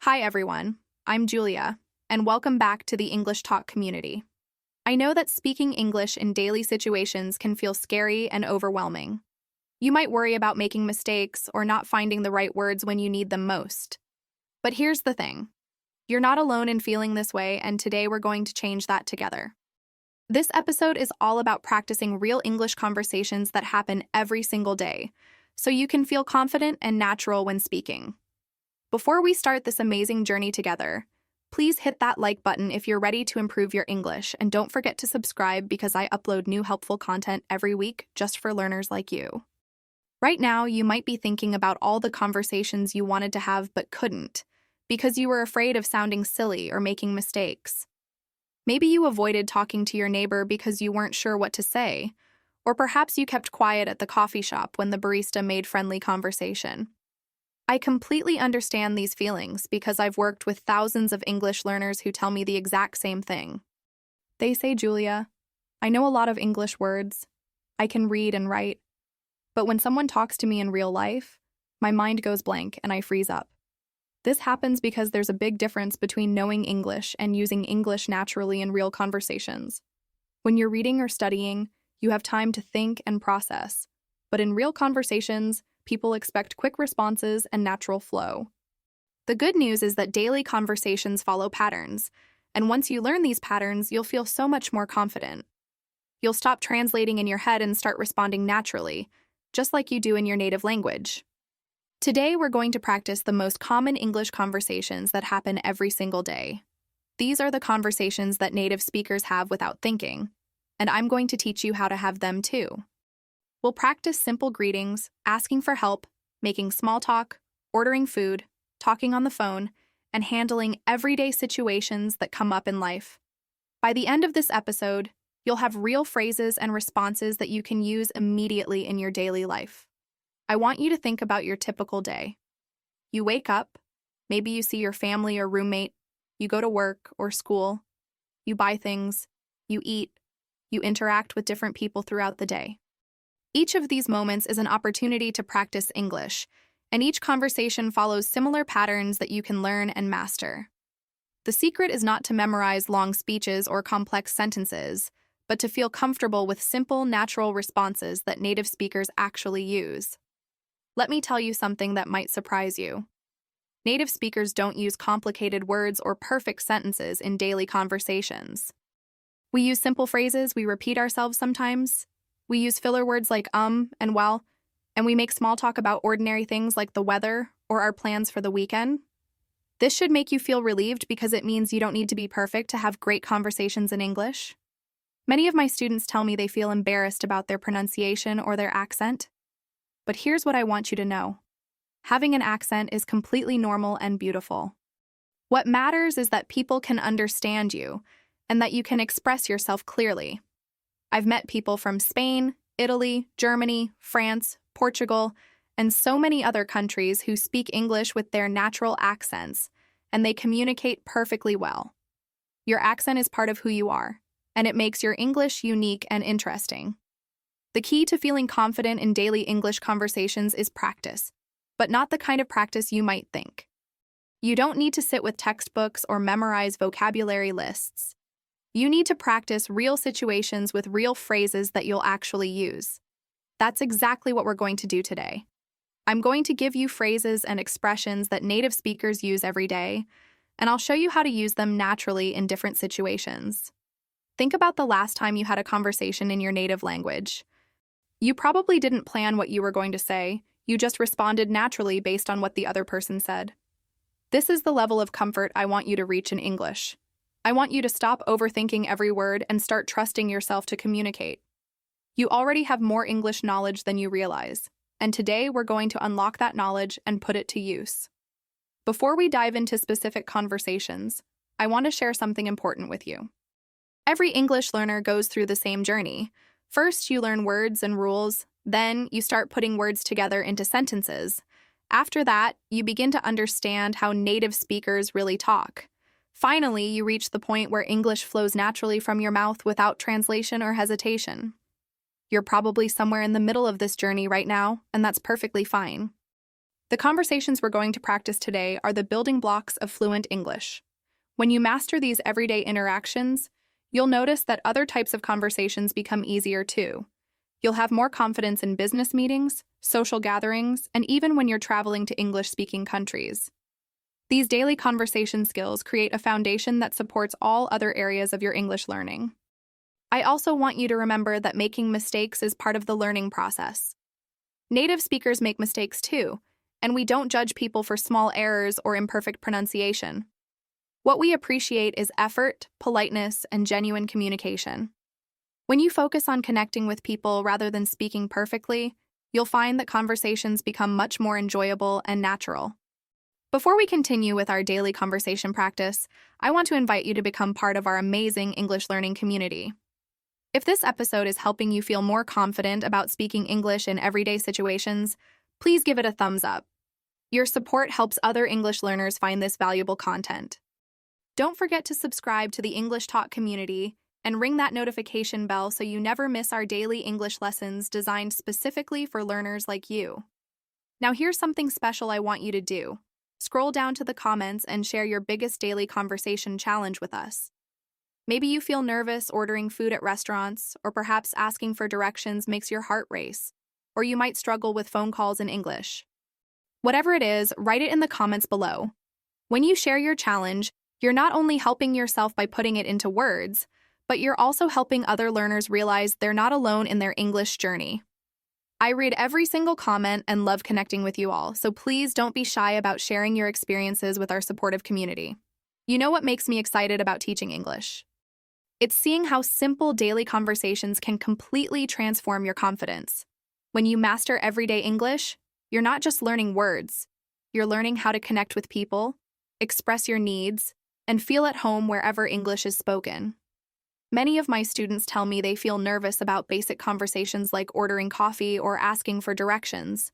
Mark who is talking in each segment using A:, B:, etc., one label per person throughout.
A: Hi everyone, I'm Julia, and welcome back to the English Talk community. I know that speaking English in daily situations can feel scary and overwhelming. You might worry about making mistakes or not finding the right words when you need them most. But here's the thing. You're not alone in feeling this way, and today we're going to change that together. This episode is all about practicing real English conversations that happen every single day, so you can feel confident and natural when speaking. Before we start this amazing journey together, please hit that like button if you're ready to improve your English, and don't forget to subscribe because I upload new helpful content every week just for learners like you. Right now, you might be thinking about all the conversations you wanted to have but couldn't, because you were afraid of sounding silly or making mistakes. Maybe you avoided talking to your neighbor because you weren't sure what to say, or perhaps you kept quiet at the coffee shop when the barista made friendly conversation. I completely understand these feelings because I've worked with thousands of English learners who tell me the exact same thing. They say, Julia, I know a lot of English words. I can read and write. But when someone talks to me in real life, my mind goes blank and I freeze up. This happens because there's a big difference between knowing English and using English naturally in real conversations. When you're reading or studying, you have time to think and process. But in real conversations, people expect quick responses and natural flow. The good news is that daily conversations follow patterns, and once you learn these patterns, you'll feel so much more confident. You'll stop translating in your head and start responding naturally, just like you do in your native language. Today, we're going to practice the most common English conversations that happen every single day. These are the conversations that native speakers have without thinking, and I'm going to teach you how to have them too. We'll practice simple greetings, asking for help, making small talk, ordering food, talking on the phone, and handling everyday situations that come up in life. By the end of this episode, you'll have real phrases and responses that you can use immediately in your daily life. I want you to think about your typical day. You wake up, maybe you see your family or roommate, you go to work or school, you buy things, you eat, you interact with different people throughout the day. Each of these moments is an opportunity to practice English, and each conversation follows similar patterns that you can learn and master. The secret is not to memorize long speeches or complex sentences, but to feel comfortable with simple, natural responses that native speakers actually use. Let me tell you something that might surprise you. Native speakers don't use complicated words or perfect sentences in daily conversations. We use simple phrases, we repeat ourselves sometimes. We use filler words like and well, and we make small talk about ordinary things like the weather or our plans for the weekend. This should make you feel relieved because it means you don't need to be perfect to have great conversations in English. Many of my students tell me they feel embarrassed about their pronunciation or their accent. But here's what I want you to know. Having an accent is completely normal and beautiful. What matters is that people can understand you and that you can express yourself clearly. I've met people from Spain, Italy, Germany, France, Portugal, and so many other countries who speak English with their natural accents, and they communicate perfectly well. Your accent is part of who you are, and it makes your English unique and interesting. The key to feeling confident in daily English conversations is practice, but not the kind of practice you might think. You don't need to sit with textbooks or memorize vocabulary lists. You need to practice real situations with real phrases that you'll actually use. That's exactly what we're going to do today. I'm going to give you phrases and expressions that native speakers use every day, and I'll show you how to use them naturally in different situations. Think about the last time you had a conversation in your native language. You probably didn't plan what you were going to say, you just responded naturally based on what the other person said. This is the level of comfort I want you to reach in English. I want you to stop overthinking every word and start trusting yourself to communicate. You already have more English knowledge than you realize, and today we're going to unlock that knowledge and put it to use. Before we dive into specific conversations, I want to share something important with you. Every English learner goes through the same journey. First, you learn words and rules, then you start putting words together into sentences. After that, you begin to understand how native speakers really talk. Finally, you reach the point where English flows naturally from your mouth without translation or hesitation. You're probably somewhere in the middle of this journey right now, and that's perfectly fine. The conversations we're going to practice today are the building blocks of fluent English. When you master these everyday interactions, you'll notice that other types of conversations become easier too. You'll have more confidence in business meetings, social gatherings, and even when you're traveling to English-speaking countries. These daily conversation skills create a foundation that supports all other areas of your English learning. I also want you to remember that making mistakes is part of the learning process. Native speakers make mistakes too, and we don't judge people for small errors or imperfect pronunciation. What we appreciate is effort, politeness, and genuine communication. When you focus on connecting with people rather than speaking perfectly, you'll find that conversations become much more enjoyable and natural. Before we continue with our daily conversation practice, I want to invite you to become part of our amazing English learning community. If this episode is helping you feel more confident about speaking English in everyday situations, please give it a thumbs up. Your support helps other English learners find this valuable content. Don't forget to subscribe to the English Talk community and ring that notification bell so you never miss our daily English lessons designed specifically for learners like you. Now here's something special I want you to do. Scroll down to the comments and share your biggest daily conversation challenge with us. Maybe you feel nervous ordering food at restaurants, or perhaps asking for directions makes your heart race, or you might struggle with phone calls in English. Whatever it is, write it in the comments below. When you share your challenge, you're not only helping yourself by putting it into words, but you're also helping other learners realize they're not alone in their English journey. I read every single comment and love connecting with you all, so please don't be shy about sharing your experiences with our supportive community. You know what makes me excited about teaching English? It's seeing how simple daily conversations can completely transform your confidence. When you master everyday English, you're not just learning words. You're learning how to connect with people, express your needs, and feel at home wherever English is spoken. Many of my students tell me they feel nervous about basic conversations like ordering coffee or asking for directions.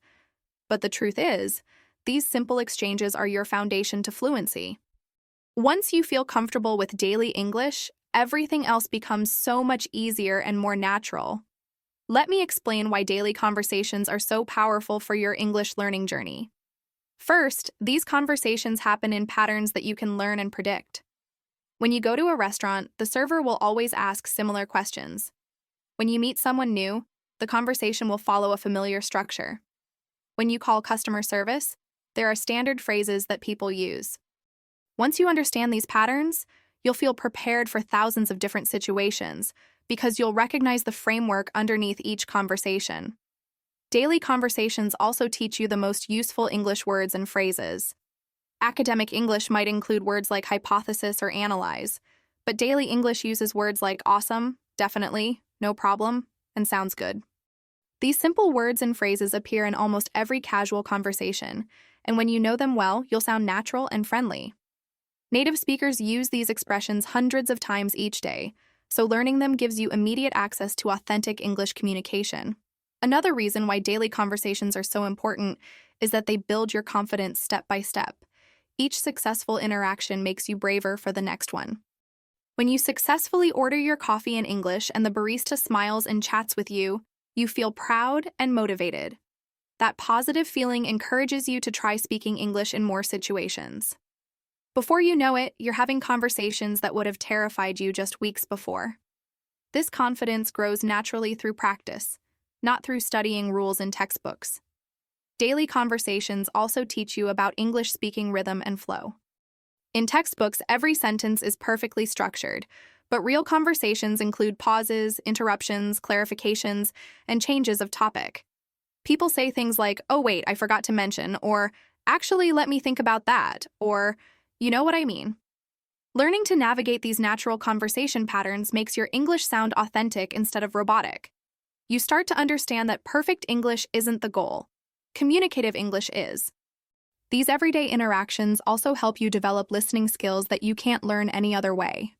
A: But the truth is, these simple exchanges are your foundation to fluency. Once you feel comfortable with daily English, everything else becomes so much easier and more natural. Let me explain why daily conversations are so powerful for your English learning journey. First, these conversations happen in patterns that you can learn and predict. When you go to a restaurant, the server will always ask similar questions. When you meet someone new, the conversation will follow a familiar structure. When you call customer service, there are standard phrases that people use. Once you understand these patterns, you'll feel prepared for thousands of different situations because you'll recognize the framework underneath each conversation. Daily conversations also teach you the most useful English words and phrases. Academic English might include words like hypothesis or analyze, but daily English uses words like awesome, definitely, no problem, and sounds good. These simple words and phrases appear in almost every casual conversation, and when you know them well, you'll sound natural and friendly. Native speakers use these expressions hundreds of times each day, so learning them gives you immediate access to authentic English communication. Another reason why daily conversations are so important is that they build your confidence step by step. Each successful interaction makes you braver for the next one. When you successfully order your coffee in English and the barista smiles and chats with you, you feel proud and motivated. That positive feeling encourages you to try speaking English in more situations. Before you know it, you're having conversations that would have terrified you just weeks before. This confidence grows naturally through practice, not through studying rules in textbooks. Daily conversations also teach you about English speaking rhythm and flow. In textbooks, every sentence is perfectly structured, but real conversations include pauses, interruptions, clarifications, and changes of topic. People say things like, "Oh wait, I forgot to mention," or "Actually, let me think about that," or "You know what I mean." Learning to navigate these natural conversation patterns makes your English sound authentic instead of robotic. You start to understand that perfect English isn't the goal. Communicative English is. These everyday interactions also help you develop listening skills that you can't learn any other way.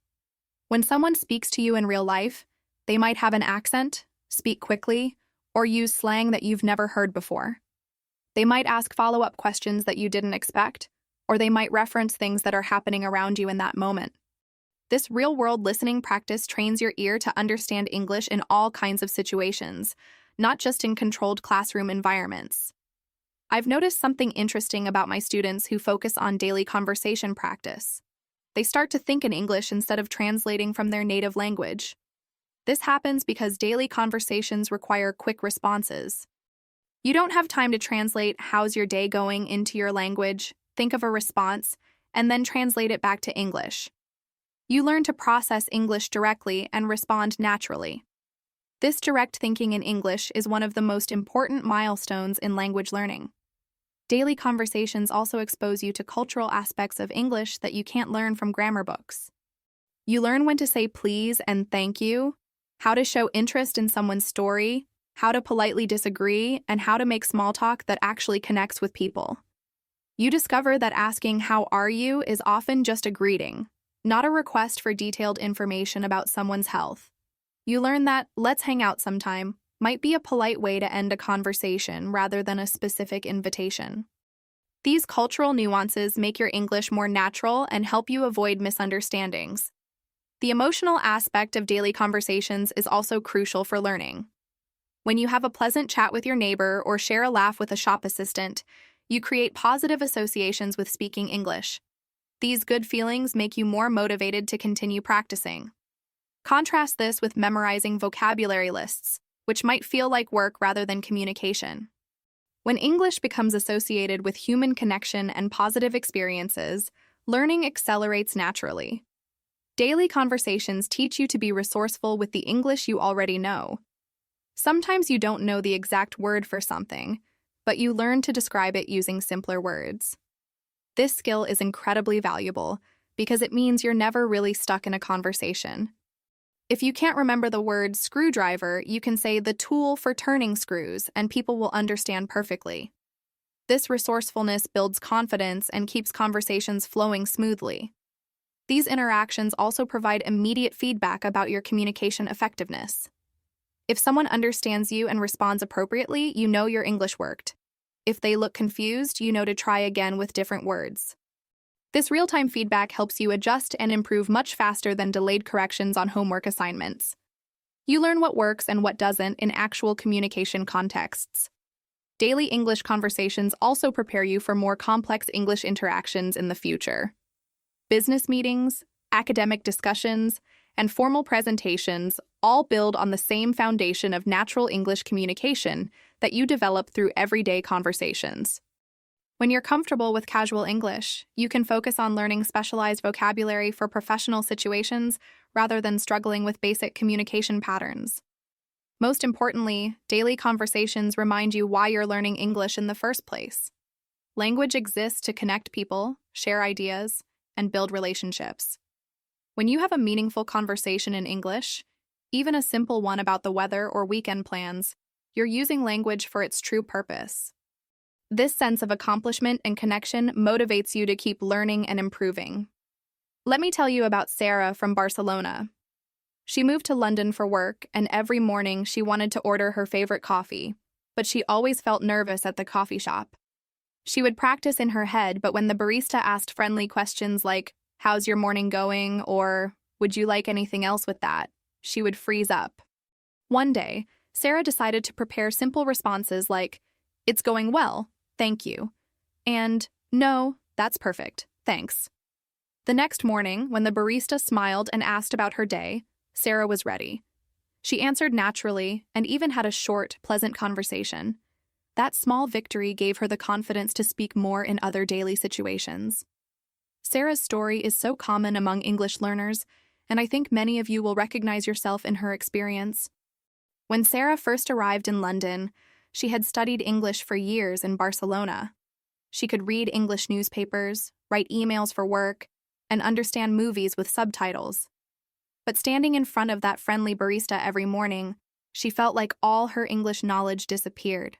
A: When someone speaks to you in real life, they might have an accent, speak quickly, or use slang that you've never heard before. They might ask follow-up questions that you didn't expect, or they might reference things that are happening around you in that moment. This real-world listening practice trains your ear to understand English in all kinds of situations, not just in controlled classroom environments. I've noticed something interesting about my students who focus on daily conversation practice. They start to think in English instead of translating from their native language. This happens because daily conversations require quick responses. You don't have time to translate "how's your day going" into your language, think of a response, and then translate it back to English. You learn to process English directly and respond naturally. This direct thinking in English is one of the most important milestones in language learning. Daily conversations also expose you to cultural aspects of English that you can't learn from grammar books. You learn when to say please and thank you, how to show interest in someone's story, how to politely disagree, and how to make small talk that actually connects with people. You discover that asking "how are you" is often just a greeting, not a request for detailed information about someone's health. You learn that "let's hang out sometime" might be a polite way to end a conversation rather than a specific invitation. These cultural nuances make your English more natural and help you avoid misunderstandings. The emotional aspect of daily conversations is also crucial for learning. When you have a pleasant chat with your neighbor or share a laugh with a shop assistant, you create positive associations with speaking English. These good feelings make you more motivated to continue practicing. Contrast this with memorizing vocabulary lists, which might feel like work rather than communication. When English becomes associated with human connection and positive experiences, learning accelerates naturally. Daily conversations teach you to be resourceful with the English you already know. Sometimes you don't know the exact word for something, but you learn to describe it using simpler words. This skill is incredibly valuable because it means you're never really stuck in a conversation. If you can't remember the word screwdriver, you can say "the tool for turning screws" and people will understand perfectly. This resourcefulness builds confidence and keeps conversations flowing smoothly. These interactions also provide immediate feedback about your communication effectiveness. If someone understands you and responds appropriately, you know your English worked. If they look confused, you know to try again with different words. This real-time feedback helps you adjust and improve much faster than delayed corrections on homework assignments. You learn what works and what doesn't in actual communication contexts. Daily English conversations also prepare you for more complex English interactions in the future. Business meetings, academic discussions, and formal presentations all build on the same foundation of natural English communication that you develop through everyday conversations. When you're comfortable with casual English, you can focus on learning specialized vocabulary for professional situations rather than struggling with basic communication patterns. Most importantly, daily conversations remind you why you're learning English in the first place. Language exists to connect people, share ideas, and build relationships. When you have a meaningful conversation in English, even a simple one about the weather or weekend plans, you're using language for its true purpose. This sense of accomplishment and connection motivates you to keep learning and improving. Let me tell you about Sarah from Barcelona. She moved to London for work, and every morning she wanted to order her favorite coffee, but she always felt nervous at the coffee shop. She would practice in her head, but when the barista asked friendly questions like, "How's your morning going?" or "Would you like anything else with that?" she would freeze up. One day, Sarah decided to prepare simple responses like, "It's going well, thank you," and "No, that's perfect, thanks." The next morning, when the barista smiled and asked about her day, Sarah was ready. She answered naturally and even had a short, pleasant conversation. That small victory gave her the confidence to speak more in other daily situations. Sarah's story is so common among English learners, and I think many of you will recognize yourself in her experience. When Sarah first arrived in London, she had studied English for years in Barcelona. She could read English newspapers, write emails for work, and understand movies with subtitles. But standing in front of that friendly barista every morning, she felt like all her English knowledge disappeared.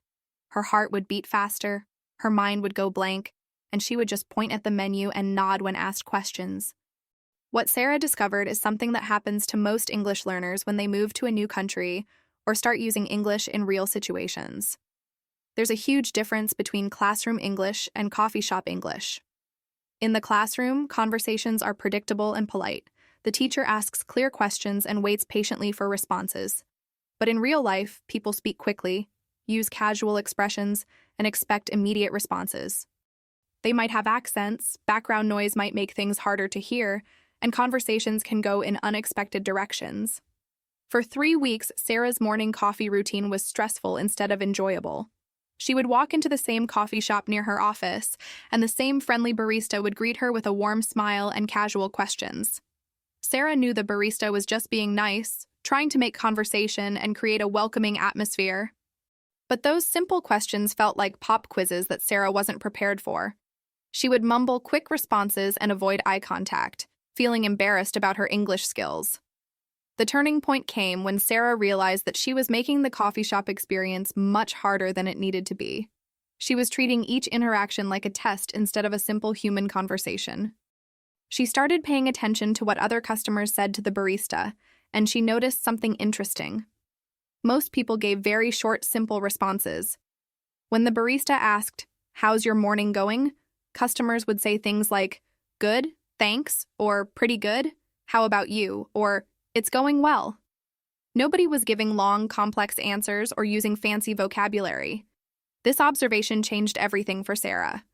A: Her heart would beat faster, her mind would go blank, and she would just point at the menu and nod when asked questions. What Sarah discovered is something that happens to most English learners when they move to a new country or start using English in real situations. There's a huge difference between classroom English and coffee shop English. In the classroom, conversations are predictable and polite. The teacher asks clear questions and waits patiently for responses. But in real life, people speak quickly, use casual expressions, and expect immediate responses. They might have accents, background noise might make things harder to hear, and conversations can go in unexpected directions. For 3 weeks, Sarah's morning coffee routine was stressful instead of enjoyable. She would walk into the same coffee shop near her office, and the same friendly barista would greet her with a warm smile and casual questions. Sarah knew the barista was just being nice, trying to make conversation and create a welcoming atmosphere. But those simple questions felt like pop quizzes that Sarah wasn't prepared for. She would mumble quick responses and avoid eye contact, feeling embarrassed about her English skills. The turning point came when Sarah realized that she was making the coffee shop experience much harder than it needed to be. She was treating each interaction like a test instead of a simple human conversation. She started paying attention to what other customers said to the barista, and she noticed something interesting. Most people gave very short, simple responses. When the barista asked, "How's your morning going?" customers would say things like, "Good, thanks," or "Pretty good, how about you?" or "It's going well." Nobody was giving long, complex answers or using fancy vocabulary. This observation changed everything for Sarah.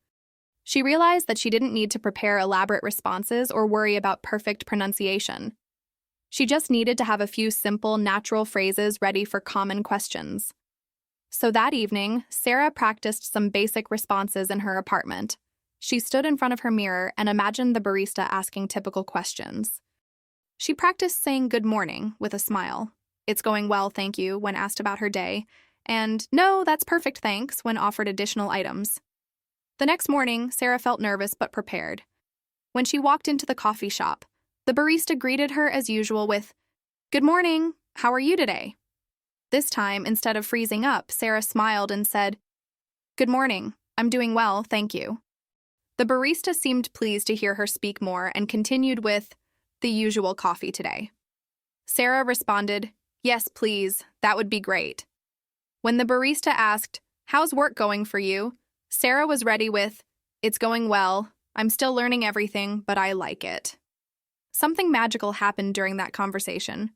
A: She realized that she didn't need to prepare elaborate responses or worry about perfect pronunciation. She just needed to have a few simple, natural phrases ready for common questions. So that evening, Sarah practiced some basic responses in her apartment. She stood in front of her mirror and imagined the barista asking typical questions. She practiced saying good morning with a smile, "It's going well, thank you," when asked about her day, and "No, that's perfect, thanks," when offered additional items. The next morning, Sarah felt nervous but prepared. When she walked into the coffee shop, the barista greeted her as usual with, "Good morning, how are you today?" This time, instead of freezing up, Sarah smiled and said, "Good morning, I'm doing well, thank you." The barista seemed pleased to hear her speak more and continued with, "The usual coffee today." Sarah responded, "Yes, please, that would be great." When the barista asked, "How's work going for you?" Sarah was ready with, "It's going well, I'm still learning everything, but I like it." Something magical happened during that conversation.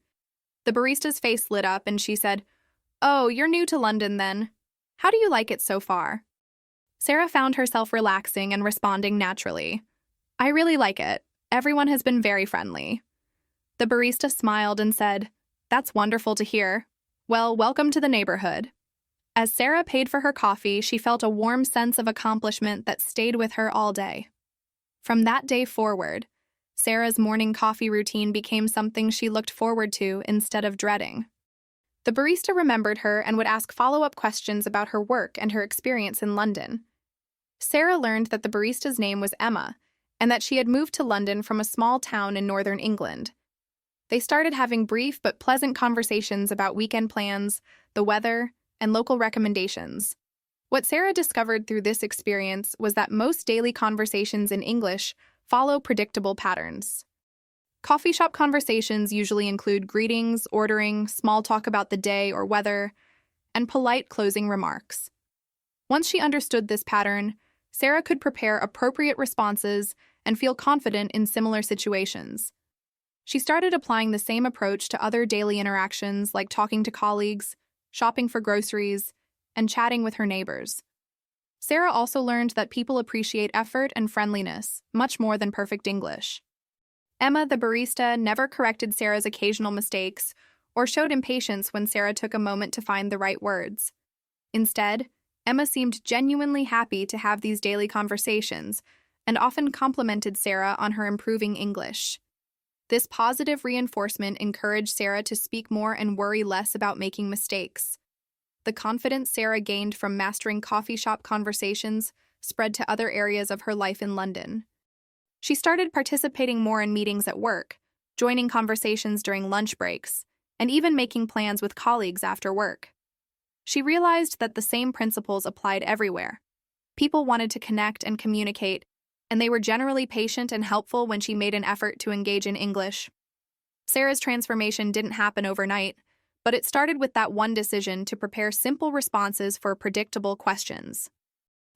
A: The barista's face lit up and she said, "Oh, you're new to London then. How do you like it so far?" Sarah found herself relaxing and responding naturally. "I really like it. Everyone has been very friendly." The barista smiled and said, "That's wonderful to hear. Well, welcome to the neighborhood." As Sarah paid for her coffee, she felt a warm sense of accomplishment that stayed with her all day. From that day forward, Sarah's morning coffee routine became something she looked forward to instead of dreading. The barista remembered her and would ask follow-up questions about her work and her experience in London. Sarah learned that the barista's name was Emma, and that she had moved to London from a small town in northern England. They started having brief but pleasant conversations about weekend plans, the weather, and local recommendations. What Sarah discovered through this experience was that most daily conversations in English follow predictable patterns. Coffee shop conversations usually include greetings, ordering, small talk about the day or weather, and polite closing remarks. Once she understood this pattern, Sarah could prepare appropriate responses and feel confident in similar situations. She started applying the same approach to other daily interactions like talking to colleagues, shopping for groceries, and chatting with her neighbors. Sarah also learned that people appreciate effort and friendliness much more than perfect English. Emma, the barista, never corrected Sarah's occasional mistakes or showed impatience when Sarah took a moment to find the right words. Instead, Emma seemed genuinely happy to have these daily conversations and often complimented Sarah on her improving English. This positive reinforcement encouraged Sarah to speak more and worry less about making mistakes. The confidence Sarah gained from mastering coffee shop conversations spread to other areas of her life in London. She started participating more in meetings at work, joining conversations during lunch breaks, and even making plans with colleagues after work. She realized that the same principles applied everywhere. People wanted to connect and communicate, and they were generally patient and helpful when she made an effort to engage in English. Sarah's transformation didn't happen overnight, but it started with that one decision to prepare simple responses for predictable questions.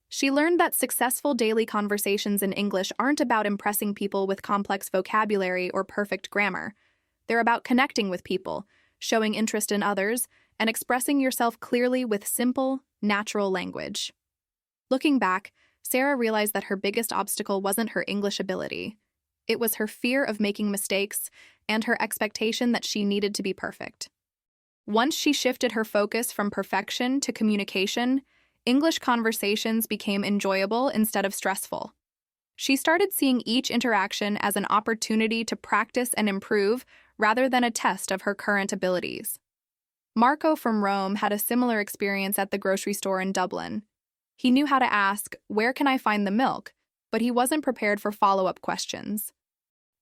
A: She learned that successful daily conversations in English aren't about impressing people with complex vocabulary or perfect grammar. They're about connecting with people, showing interest in others, and expressing yourself clearly with simple, natural language. Looking back, Sarah realized that her biggest obstacle wasn't her English ability. It was her fear of making mistakes and her expectation that she needed to be perfect. Once she shifted her focus from perfection to communication, English conversations became enjoyable instead of stressful. She started seeing each interaction as an opportunity to practice and improve rather than a test of her current abilities. Marco from Rome had a similar experience at the grocery store in Dublin. He knew how to ask, "Where can I find the milk?" but he wasn't prepared for follow-up questions.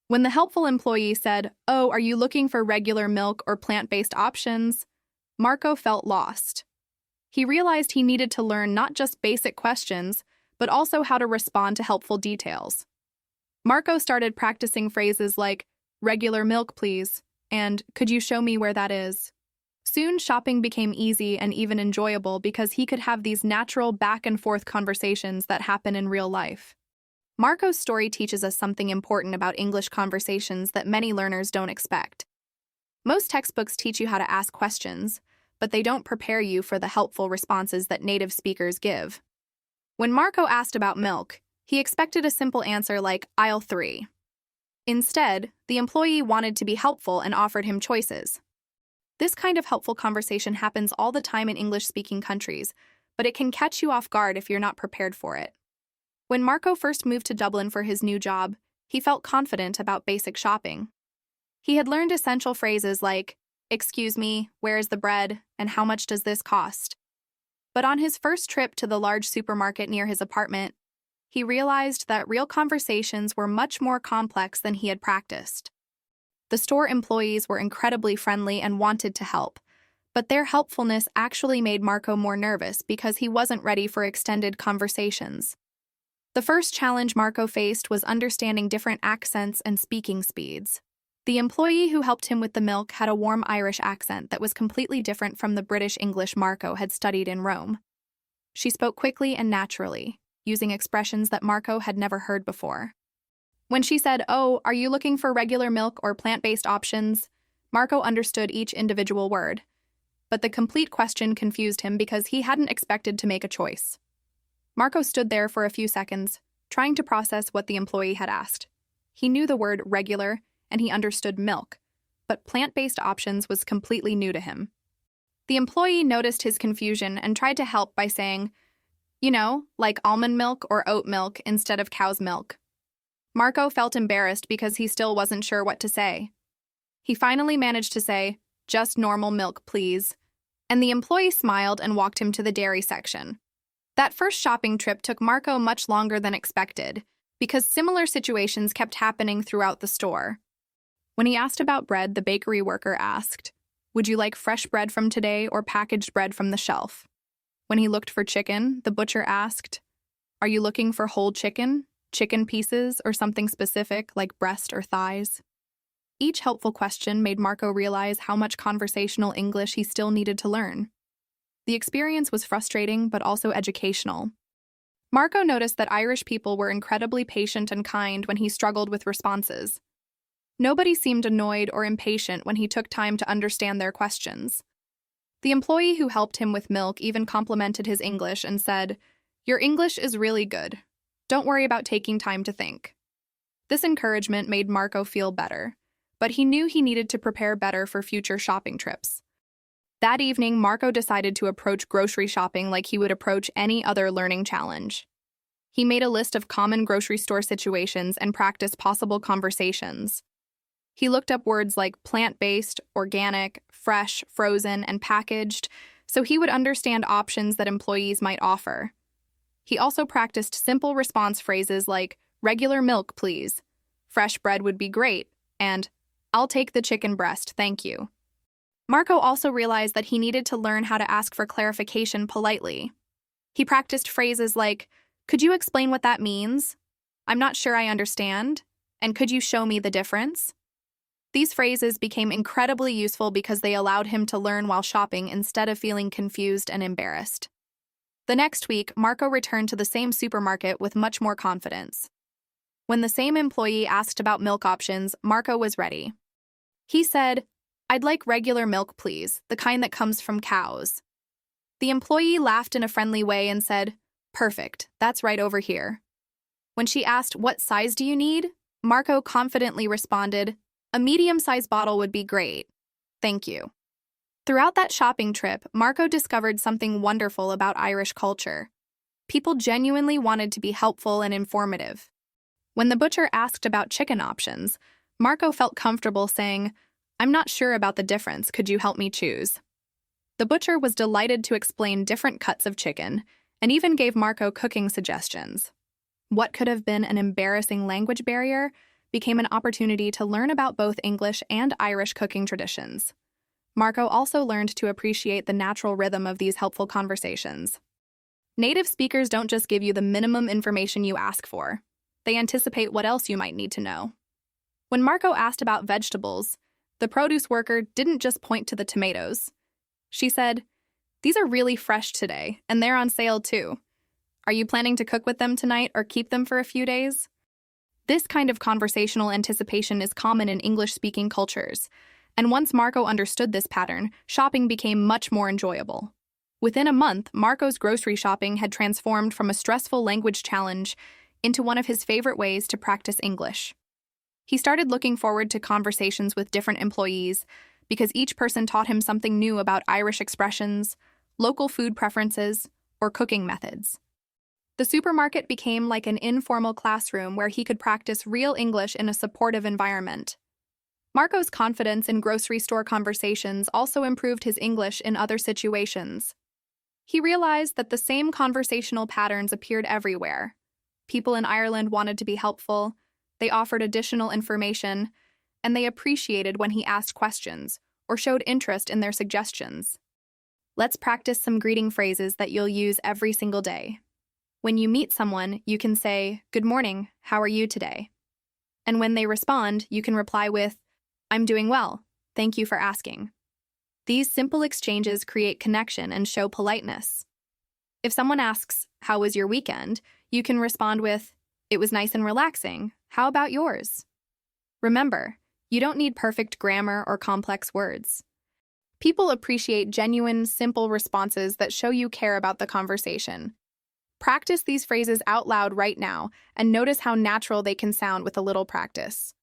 A: When the helpful employee said, "Oh, are you looking for regular milk or plant-based options?" Marco felt lost. He realized he needed to learn not just basic questions, but also how to respond to helpful details. Marco started practicing phrases like, "Regular milk, please," and "Could you show me where that is?" Soon, shopping became easy and even enjoyable because he could have these natural back-and-forth conversations that happen in real life. Marco's story teaches us something important about English conversations that many learners don't expect. Most textbooks teach you how to ask questions, but they don't prepare you for the helpful responses that native speakers give. When Marco asked about milk, he expected a simple answer like aisle 3. Instead, the employee wanted to be helpful and offered him choices. This kind of helpful conversation happens all the time in English-speaking countries, but it can catch you off guard if you're not prepared for it. When Marco first moved to Dublin for his new job, he felt confident about basic shopping. He had learned essential phrases like, "Excuse me, where is the bread, and how much does this cost?" But on his first trip to the large supermarket near his apartment, he realized that real conversations were much more complex than he had practiced. The store employees were incredibly friendly and wanted to help, but their helpfulness actually made Marco more nervous because he wasn't ready for extended conversations. The first challenge Marco faced was understanding different accents and speaking speeds. The employee who helped him with the milk had a warm Irish accent that was completely different from the British English Marco had studied in Rome. She spoke quickly and naturally, using expressions that Marco had never heard before. When she said, "Oh, are you looking for regular milk or plant-based options?" Marco understood each individual word. But the complete question confused him because he hadn't expected to make a choice. Marco stood there for a few seconds, trying to process what the employee had asked. He knew the word regular, and he understood milk, but plant-based options was completely new to him. The employee noticed his confusion and tried to help by saying, like almond milk or oat milk instead of cow's milk. Marco felt embarrassed because he still wasn't sure what to say. He finally managed to say, "Just normal milk, please," and the employee smiled and walked him to the dairy section. That first shopping trip took Marco much longer than expected, because similar situations kept happening throughout the store. When he asked about bread, the bakery worker asked, "Would you like fresh bread from today or packaged bread from the shelf?" When he looked for chicken, the butcher asked, "Are you looking for whole chicken pieces, or something specific like breast or thighs?" Each helpful question made Marco realize how much conversational English he still needed to learn. The experience was frustrating but also educational. Marco noticed that Irish people were incredibly patient and kind when he struggled with responses. Nobody seemed annoyed or impatient when he took time to understand their questions. The employee who helped him with milk even complimented his English and said, "Your English is really good. Don't worry about taking time to think." This encouragement made Marco feel better, but he knew he needed to prepare better for future shopping trips. That evening, Marco decided to approach grocery shopping like he would approach any other learning challenge. He made a list of common grocery store situations and practiced possible conversations. He looked up words like plant-based, organic, fresh, frozen, and packaged, so he would understand options that employees might offer. He also practiced simple response phrases like, "Regular milk, please," "Fresh bread would be great," and "I'll take the chicken breast, thank you." Marco also realized that he needed to learn how to ask for clarification politely. He practiced phrases like, "Could you explain what that means?" "I'm not sure I understand," and "Could you show me the difference?" These phrases became incredibly useful because they allowed him to learn while shopping instead of feeling confused and embarrassed. The next week, Marco returned to the same supermarket with much more confidence. When the same employee asked about milk options, Marco was ready. He said, "I'd like regular milk, please, the kind that comes from cows." The employee laughed in a friendly way and said, Perfect, that's right over here. When she asked, "What size do you need?" Marco confidently responded, "A medium-sized bottle would be great. Thank you." Throughout that shopping trip, Marco discovered something wonderful about Irish culture. People genuinely wanted to be helpful and informative. When the butcher asked about chicken options, Marco felt comfortable saying, "I'm not sure about the difference, could you help me choose?" The butcher was delighted to explain different cuts of chicken and even gave Marco cooking suggestions. What could have been an embarrassing language barrier became an opportunity to learn about both English and Irish cooking traditions. Marco also learned to appreciate the natural rhythm of these helpful conversations. Native speakers don't just give you the minimum information you ask for. They anticipate what else you might need to know. When Marco asked about vegetables, the produce worker didn't just point to the tomatoes. She said, "These are really fresh today, and they're on sale too. Are you planning to cook with them tonight or keep them for a few days?" This kind of conversational anticipation is common in English-speaking cultures, and once Marco understood this pattern, shopping became much more enjoyable. Within a month, Marco's grocery shopping had transformed from a stressful language challenge into one of his favorite ways to practice English. He started looking forward to conversations with different employees because each person taught him something new about Irish expressions, local food preferences, or cooking methods. The supermarket became like an informal classroom where he could practice real English in a supportive environment. Marco's confidence in grocery store conversations also improved his English in other situations. He realized that the same conversational patterns appeared everywhere. People in Ireland wanted to be helpful, they offered additional information, and they appreciated when he asked questions or showed interest in their suggestions. Let's practice some greeting phrases that you'll use every single day. When you meet someone, you can say, "Good morning, how are you today?" And when they respond, you can reply with, "I'm doing well, thank you for asking." These simple exchanges create connection and show politeness. If someone asks, "How was your weekend?" you can respond with, "It was nice and relaxing. How about yours?" Remember, you don't need perfect grammar or complex words. People appreciate genuine, simple responses that show you care about the conversation. Practice these phrases out loud right now and notice how natural they can sound with a little practice.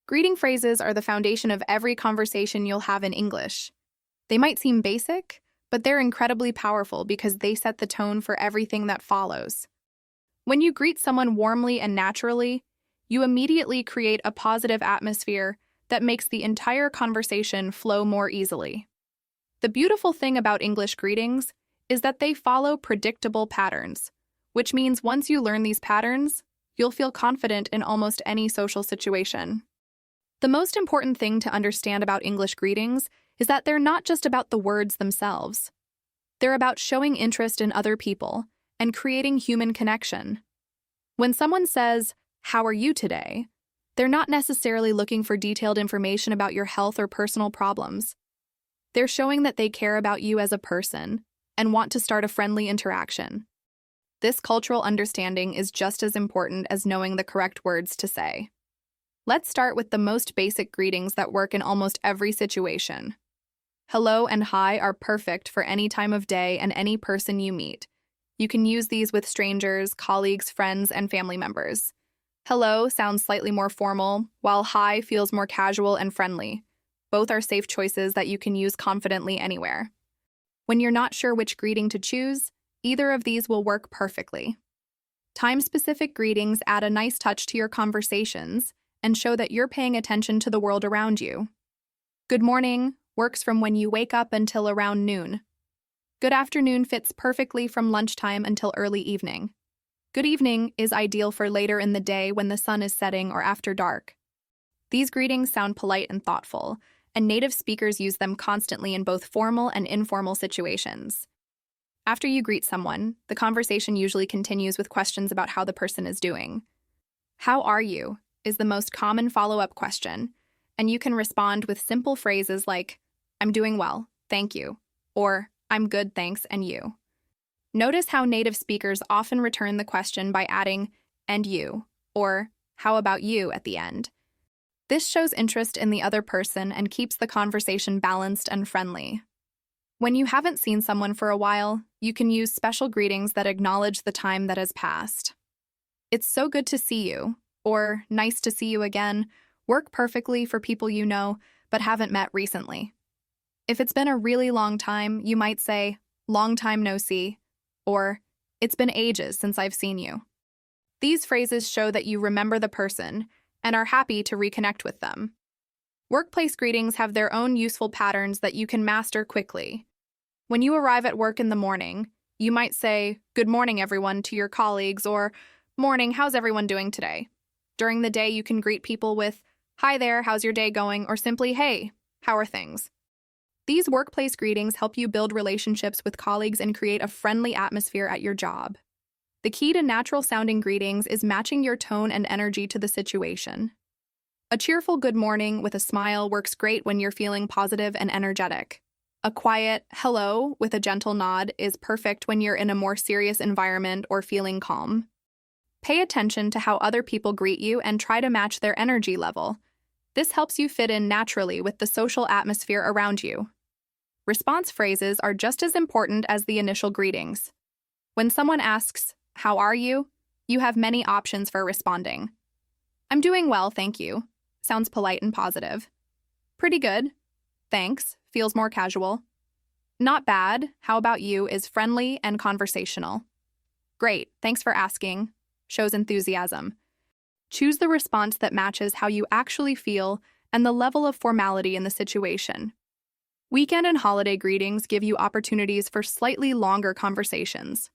A: Greeting phrases are the foundation of every conversation you'll have in English. They might seem basic, but they're incredibly powerful because they set the tone for everything that follows. When you greet someone warmly and naturally, you immediately create a positive atmosphere that makes the entire conversation flow more easily. The beautiful thing about English greetings is that they follow predictable patterns, which means once you learn these patterns, you'll feel confident in almost any social situation. The most important thing to understand about English greetings is that they're not just about the words themselves. They're about showing interest in other people and creating human connection. When someone says, "How are you today?" they're not necessarily looking for detailed information about your health or personal problems. They're showing that they care about you as a person and want to start a friendly interaction. This cultural understanding is just as important as knowing the correct words to say. Let's start with the most basic greetings that work in almost every situation. Hello and hi are perfect for any time of day and any person you meet. You can use these with strangers, colleagues, friends, and family members. Hello sounds slightly more formal, while hi feels more casual and friendly. Both are safe choices that you can use confidently anywhere. When you're not sure which greeting to choose, either of these will work perfectly. Time-specific greetings add a nice touch to your conversations and show that you're paying attention to the world around you. Good morning works from when you wake up until around noon. Good afternoon fits perfectly from lunchtime until early evening. Good evening is ideal for later in the day when the sun is setting or after dark. These greetings sound polite and thoughtful, and native speakers use them constantly in both formal and informal situations. After you greet someone, the conversation usually continues with questions about how the person is doing. "How are you?" is the most common follow-up question, and you can respond with simple phrases like, "I'm doing well, thank you," or "I'm good, thanks, and you." Notice how native speakers often return the question by adding, "and you," or "how about you" at the end. This shows interest in the other person and keeps the conversation balanced and friendly. When you haven't seen someone for a while, you can use special greetings that acknowledge the time that has passed. It's so good to see you, or nice to see you again, work perfectly for people you know but haven't met recently. If it's been a really long time, you might say, long time no see, or it's been ages since I've seen you. These phrases show that you remember the person and are happy to reconnect with them. Workplace greetings have their own useful patterns that you can master quickly. When you arrive at work in the morning, you might say, "Good morning, everyone," to your colleagues, or "Morning, how's everyone doing today?" During the day, you can greet people with, "Hi there, how's your day going?" or simply, "Hey, how are things?" These workplace greetings help you build relationships with colleagues and create a friendly atmosphere at your job. The key to natural-sounding greetings is matching your tone and energy to the situation. A cheerful good morning with a smile works great when you're feeling positive and energetic. A quiet hello with a gentle nod is perfect when you're in a more serious environment or feeling calm. Pay attention to how other people greet you and try to match their energy level. This helps you fit in naturally with the social atmosphere around you. Response phrases are just as important as the initial greetings. When someone asks, "How are you?" you have many options for responding. "I'm doing well, thank you." Sounds polite and positive. "Pretty good. Thanks," feels more casual. "Not bad, how about you?" is friendly and conversational. "Great, thanks for asking," shows enthusiasm. Choose the response that matches how you actually feel and the level of formality in the situation. Weekend and holiday greetings give you opportunities for slightly longer conversations.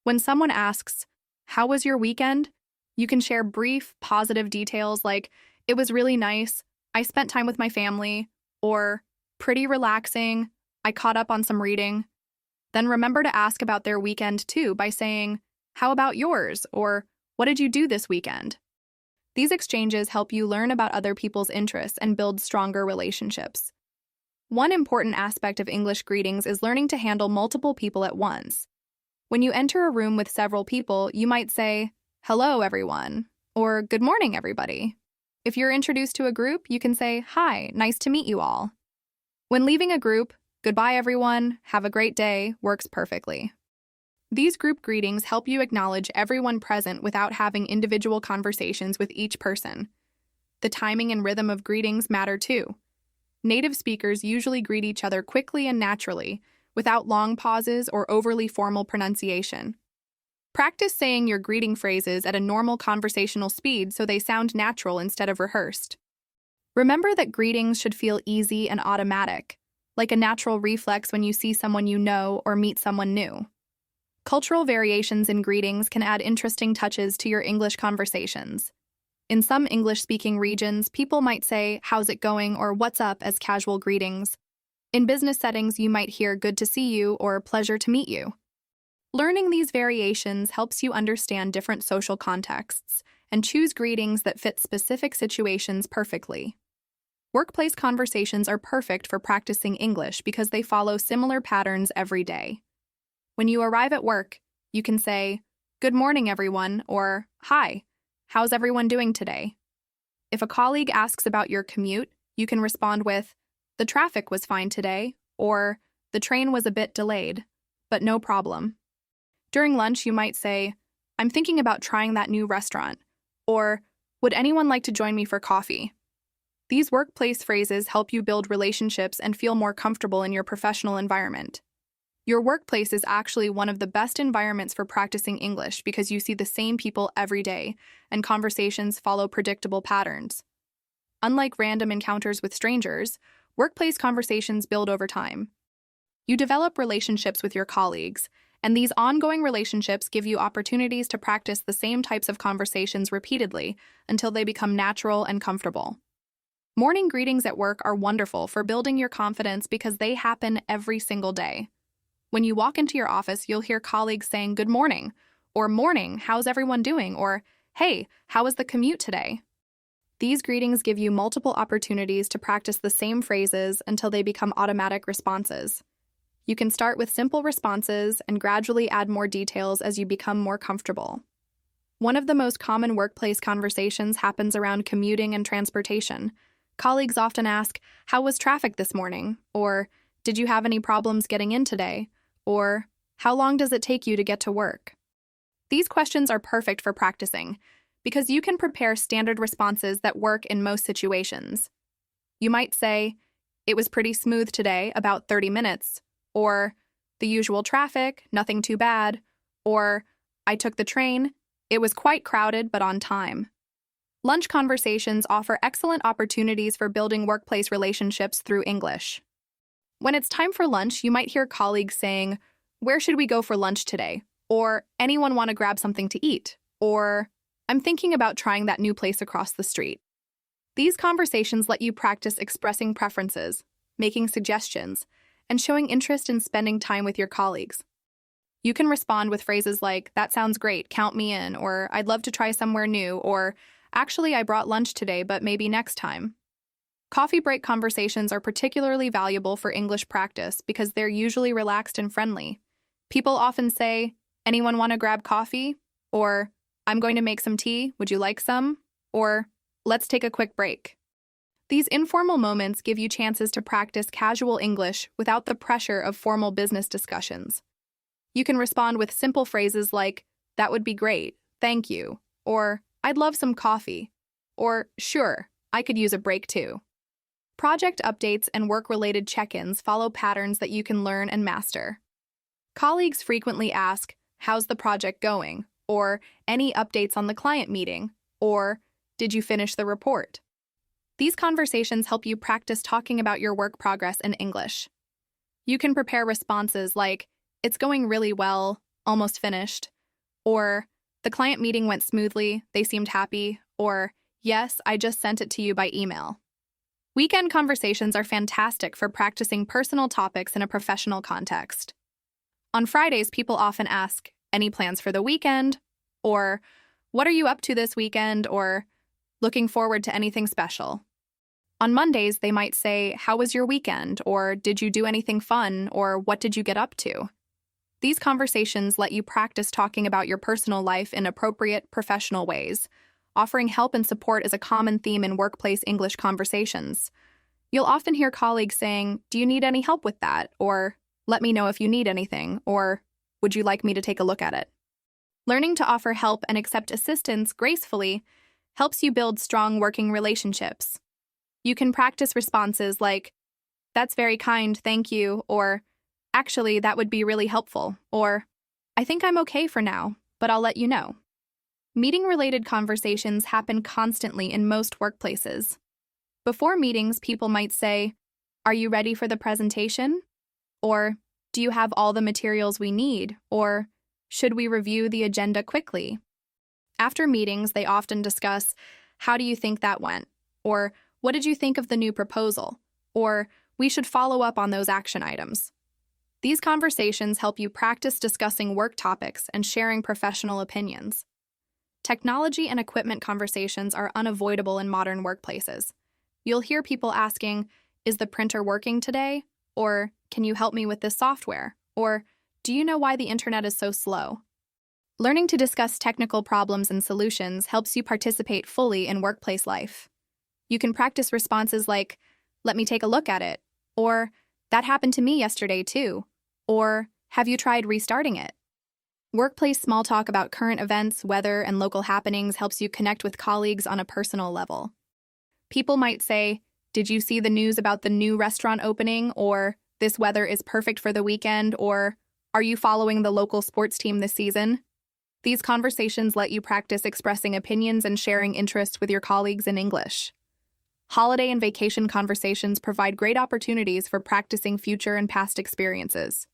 A: When someone asks, "How was your weekend?" you can share brief, positive details like, "It was really nice, I spent time with my family," or "Pretty relaxing, I caught up on some reading." Then remember to ask about their weekend too by saying, "How about yours?" or "What did you do this weekend?" These exchanges help you learn about other people's interests and build stronger relationships. One important aspect of English greetings is learning to handle multiple people at once. When you enter a room with several people, you might say, "Hello, everyone," or "Good morning, everybody." If you're introduced to a group, you can say, "Hi, nice to meet you all." When leaving a group, "Goodbye, everyone, have a great day," works perfectly. These group greetings help you acknowledge everyone present without having individual conversations with each person. The timing and rhythm of greetings matter too. Native speakers usually greet each other quickly and naturally, without long pauses or overly formal pronunciation. Practice saying your greeting phrases at a normal conversational speed so they sound natural instead of rehearsed. Remember that greetings should feel easy and automatic, like a natural reflex when you see someone you know or meet someone new. Cultural variations in greetings can add interesting touches to your English conversations. In some English-speaking regions, people might say, "How's it going?" or "What's up?" as casual greetings. In business settings, you might hear "Good to see you" or "Pleasure to meet you." Learning these variations helps you understand different social contexts and choose greetings that fit specific situations perfectly. Workplace conversations are perfect for practicing English because they follow similar patterns every day. When you arrive at work, you can say, "Good morning, everyone," or "Hi, how's everyone doing today?" If a colleague asks about your commute, you can respond with, "The traffic was fine today," or "The train was a bit delayed, but no problem." During lunch, you might say, "I'm thinking about trying that new restaurant," or "Would anyone like to join me for coffee?" These workplace phrases help you build relationships and feel more comfortable in your professional environment. Your workplace is actually one of the best environments for practicing English because you see the same people every day, and conversations follow predictable patterns. Unlike random encounters with strangers, workplace conversations build over time. You develop relationships with your colleagues, and these ongoing relationships give you opportunities to practice the same types of conversations repeatedly until they become natural and comfortable. Morning greetings at work are wonderful for building your confidence because they happen every single day. When you walk into your office, you'll hear colleagues saying "Good morning," or "Morning, how's everyone doing?" or "Hey, how was the commute today?" These greetings give you multiple opportunities to practice the same phrases until they become automatic responses. You can start with simple responses and gradually add more details as you become more comfortable. One of the most common workplace conversations happens around commuting and transportation. Colleagues often ask, "How was traffic this morning?" or did you have any problems getting in today? Or, how long does it take you to get to work? These questions are perfect for practicing because you can prepare standard responses that work in most situations. You might say, it was pretty smooth today, about 30 minutes, or the usual traffic, nothing too bad, or I took the train, it was quite crowded but on time. Lunch conversations offer excellent opportunities for building workplace relationships through English. When it's time for lunch, you might hear colleagues saying, where should we go for lunch today? Or, anyone want to grab something to eat? Or, I'm thinking about trying that new place across the street. These conversations let you practice expressing preferences, making suggestions, and showing interest in spending time with your colleagues. You can respond with phrases like, that sounds great, count me in, or I'd love to try somewhere new, or actually I brought lunch today, but maybe next time. Coffee break conversations are particularly valuable for English practice because they're usually relaxed and friendly. People often say, anyone want to grab coffee? Or, I'm going to make some tea, would you like some? Or, let's take a quick break. These informal moments give you chances to practice casual English without the pressure of formal business discussions. You can respond with simple phrases like, that would be great, thank you, or I'd love some coffee, or sure, I could use a break too. Project updates and work-related check-ins follow patterns that you can learn and master. Colleagues frequently ask, how's the project going? Or any updates on the client meeting? Or did you finish the report? These conversations help you practice talking about your work progress in English. You can prepare responses like, it's going really well, almost finished, or the client meeting went smoothly, they seemed happy, or yes, I just sent it to you by email. Weekend conversations are fantastic for practicing personal topics in a professional context. On Fridays, people often ask, any plans for the weekend? Or, what are you up to this weekend? Or, looking forward to anything special? On Mondays, they might say, how was your weekend? Or, did you do anything fun? Or, what did you get up to? These conversations let you practice talking about your personal life in appropriate, professional ways. Offering help and support is a common theme in workplace English conversations. You'll often hear colleagues saying, do you need any help with that? Or, let me know if you need anything. Or, would you like me to take a look at it? Learning to offer help and accept assistance gracefully helps you build strong working relationships. You can practice responses like, that's very kind, thank you, or actually, that would be really helpful, or I think I'm okay for now, but I'll let you know. Meeting-related conversations happen constantly in most workplaces. Before meetings, people might say, are you ready for the presentation? Or, do you have all the materials we need? Or, should we review the agenda quickly? After meetings, they often discuss, how do you think that went? Or, what did you think of the new proposal? Or, we should follow up on those action items. These conversations help you practice discussing work topics and sharing professional opinions. Technology and equipment conversations are unavoidable in modern workplaces. You'll hear people asking, is the printer working today? Or, can you help me with this software? Or, do you know why the internet is so slow? Learning to discuss technical problems and solutions helps you participate fully in workplace life. You can practice responses like, let me take a look at it, or that happened to me yesterday too, or have you tried restarting it? Workplace small talk about current events, weather, and local happenings helps you connect with colleagues on a personal level. People might say, did you see the news about the new restaurant opening? Or, this weather is perfect for the weekend? Or, are you following the local sports team this season? These conversations let you practice expressing opinions and sharing interests with your colleagues in English. Holiday and vacation conversations provide great opportunities for practicing future and past experiences.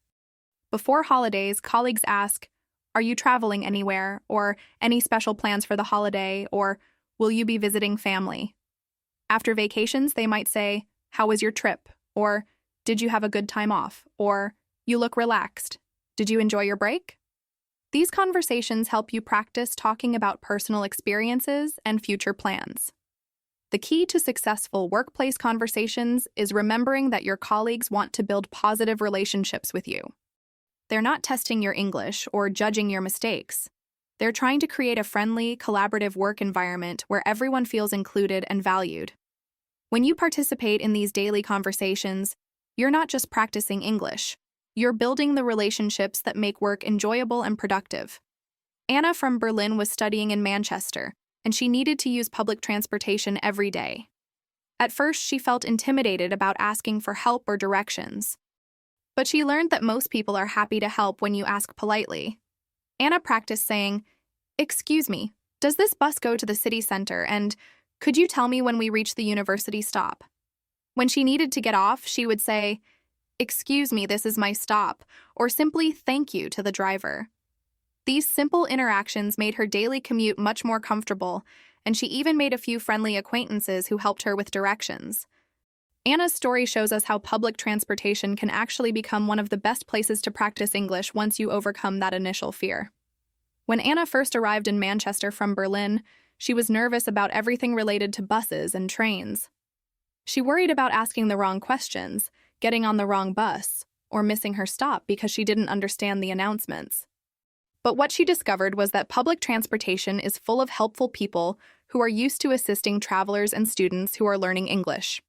A: Before holidays, colleagues ask, are you traveling anywhere? Or any special plans for the holiday? Or will you be visiting family? After vacations, they might say, how was your trip? Or did you have a good time off? Or you look relaxed. Did you enjoy your break? These conversations help you practice talking about personal experiences and future plans. The key to successful workplace conversations is remembering that your colleagues want to build positive relationships with you. They're not testing your English or judging your mistakes. They're trying to create a friendly, collaborative work environment where everyone feels included and valued. When you participate in these daily conversations, You're not just practicing English. You're building the relationships that make work enjoyable and productive. Anna from Berlin was studying in Manchester, and she needed to use public transportation every day. At first, she felt intimidated about asking for help or directions. But she learned that most people are happy to help when you ask politely. Anna practiced saying, "Excuse me, does this bus go to the city center, and could you tell me when we reach the university stop?" When she needed to get off, she would say, "Excuse me, this is my stop," or simply thank you to the driver. These simple interactions made her daily commute much more comfortable, and she even made a few friendly acquaintances who helped her with directions. Anna's story shows us how public transportation can actually become one of the best places to practice English once you overcome that initial fear. When Anna first arrived in Manchester from Berlin, she was nervous about everything related to buses and trains. She worried about asking the wrong questions, getting on the wrong bus, or missing her stop because she didn't understand the announcements. But what she discovered was that public transportation is full of helpful people who are used to assisting travelers and students who are learning English.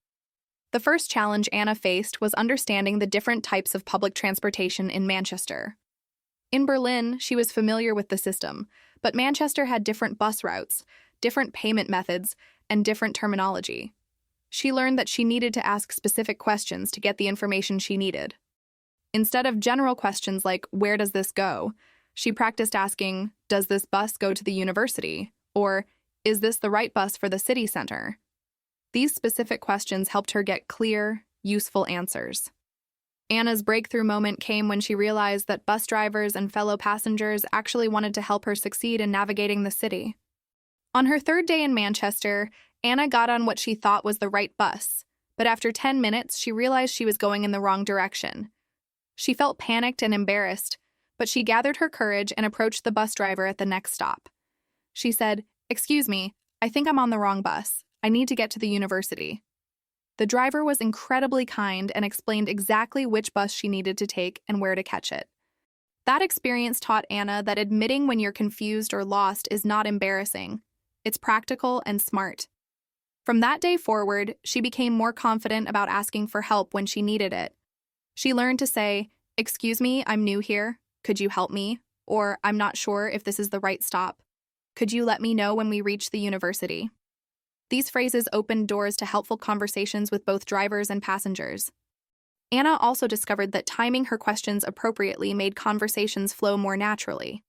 A: The first challenge Anna faced was understanding the different types of public transportation in Manchester. In Berlin, she was familiar with the system, but Manchester had different bus routes, different payment methods, and different terminology. She learned that she needed to ask specific questions to get the information she needed. Instead of general questions like, "Where does this go?" she practiced asking, "Does this bus go to the university?" or "Is this the right bus for the city center?" These specific questions helped her get clear, useful answers. Anna's breakthrough moment came when she realized that bus drivers and fellow passengers actually wanted to help her succeed in navigating the city. On her third day in Manchester, Anna got on what she thought was the right bus, but after 10 minutes, she realized she was going in the wrong direction. She felt panicked and embarrassed, but she gathered her courage and approached the bus driver at the next stop. She said, "Excuse me, I think I'm on the wrong bus. I need to get to the university." The driver was incredibly kind and explained exactly which bus she needed to take and where to catch it. That experience taught Anna that admitting when you're confused or lost is not embarrassing. It's practical and smart. From that day forward, she became more confident about asking for help when she needed it. She learned to say, "Excuse me, I'm new here. Could you help me?" Or, "I'm not sure if this is the right stop. Could you let me know when we reach the university?" These phrases opened doors to helpful conversations with both drivers and passengers. Anna also discovered that timing her questions appropriately made conversations flow more naturally.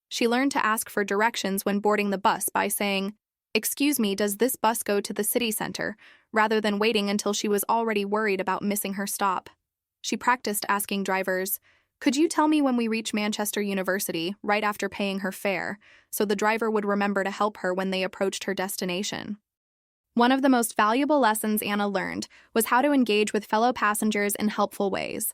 A: She learned to ask for directions when boarding the bus by saying, "Excuse me, does this bus go to the city center?" rather than waiting until she was already worried about missing her stop. She practiced asking drivers, "Could you tell me when we reach Manchester University?" right after paying her fare, so the driver would remember to help her when they approached her destination. One of the most valuable lessons Anna learned was how to engage with fellow passengers in helpful ways.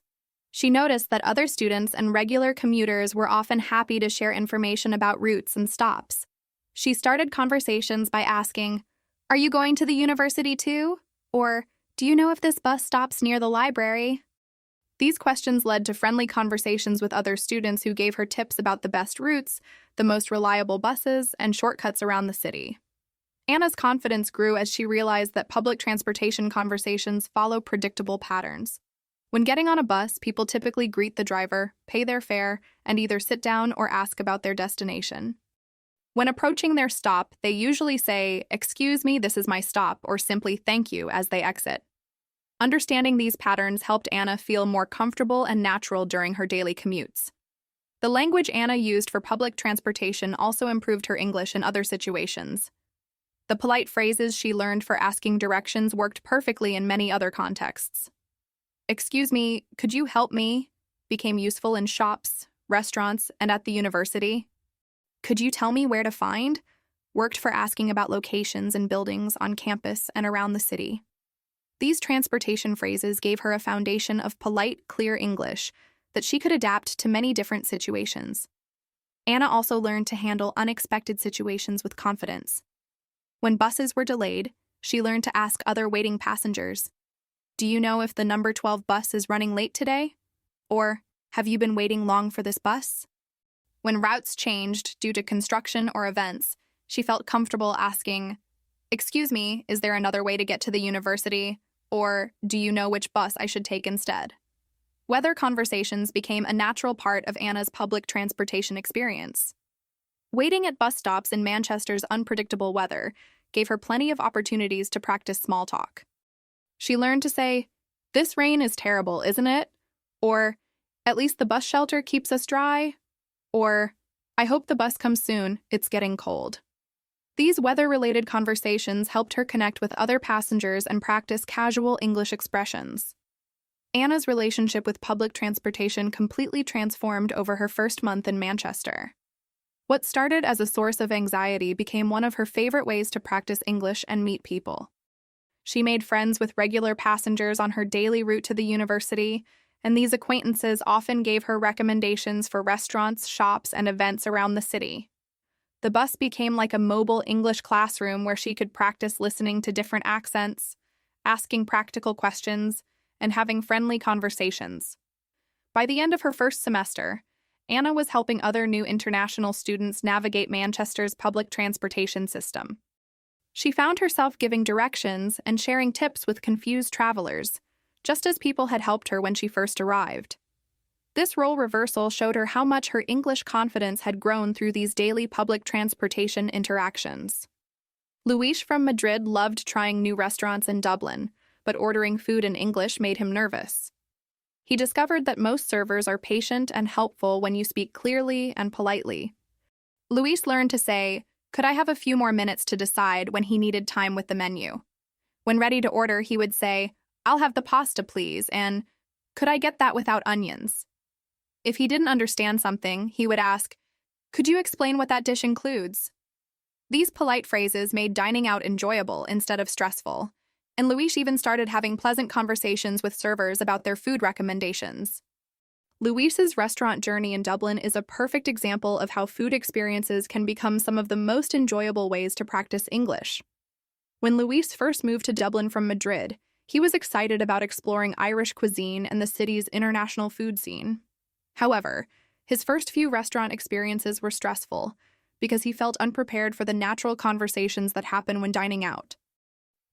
A: She noticed that other students and regular commuters were often happy to share information about routes and stops. She started conversations by asking, "Are you going to the university too?" Or, "Do you know if this bus stops near the library?" These questions led to friendly conversations with other students who gave her tips about the best routes, the most reliable buses, and shortcuts around the city. Anna's confidence grew as she realized that public transportation conversations follow predictable patterns. When getting on a bus, people typically greet the driver, pay their fare, and either sit down or ask about their destination. When approaching their stop, they usually say, "Excuse me, this is my stop," or simply "Thank you" as they exit. Understanding these patterns helped Anna feel more comfortable and natural during her daily commutes. The language Anna used for public transportation also improved her English in other situations. The polite phrases she learned for asking directions worked perfectly in many other contexts. "Excuse me, could you help me?" became useful in shops, restaurants, and at the university. "Could you tell me where to find?" worked for asking about locations and buildings on campus and around the city. These transportation phrases gave her a foundation of polite, clear English that she could adapt to many different situations. Anna also learned to handle unexpected situations with confidence. When buses were delayed, she learned to ask other waiting passengers, "Do you know if the number 12 bus is running late today?" Or, "Have you been waiting long for this bus?" When routes changed due to construction or events, she felt comfortable asking, "Excuse me, is there another way to get to the university?" Or, do you know which bus I should take instead? Weather conversations became a natural part of Anna's public transportation experience. Waiting at bus stops in Manchester's unpredictable weather gave her plenty of opportunities to practice small talk. She learned to say, "This rain is terrible, isn't it?" Or, "At least the bus shelter keeps us dry." Or, "I hope the bus comes soon, it's getting cold." These weather-related conversations helped her connect with other passengers and practice casual English expressions. Anna's relationship with public transportation completely transformed over her first month in Manchester. What started as a source of anxiety became one of her favorite ways to practice English and meet people. She made friends with regular passengers on her daily route to the university, and these acquaintances often gave her recommendations for restaurants, shops, and events around the city. The bus became like a mobile English classroom where she could practice listening to different accents, asking practical questions, and having friendly conversations. By the end of her first semester, Anna was helping other new international students navigate Manchester's public transportation system. She found herself giving directions and sharing tips with confused travelers, just as people had helped her when she first arrived. This role reversal showed her how much her English confidence had grown through these daily public transportation interactions. Luis from Madrid loved trying new restaurants in Dublin, but ordering food in English made him nervous. He discovered that most servers are patient and helpful when you speak clearly and politely. Luis learned to say, "Could I have a few more minutes to decide?" when he needed time with the menu. When ready to order, he would say, "I'll have the pasta, please," and "Could I get that without onions?" If he didn't understand something, he would ask, "Could you explain what that dish includes?" These polite phrases made dining out enjoyable instead of stressful, and Luis even started having pleasant conversations with servers about their food recommendations. Luis's restaurant journey in Dublin is a perfect example of how food experiences can become some of the most enjoyable ways to practice English. When Luis first moved to Dublin from Madrid, he was excited about exploring Irish cuisine and the city's international food scene. However, his first few restaurant experiences were stressful because he felt unprepared for the natural conversations that happen when dining out.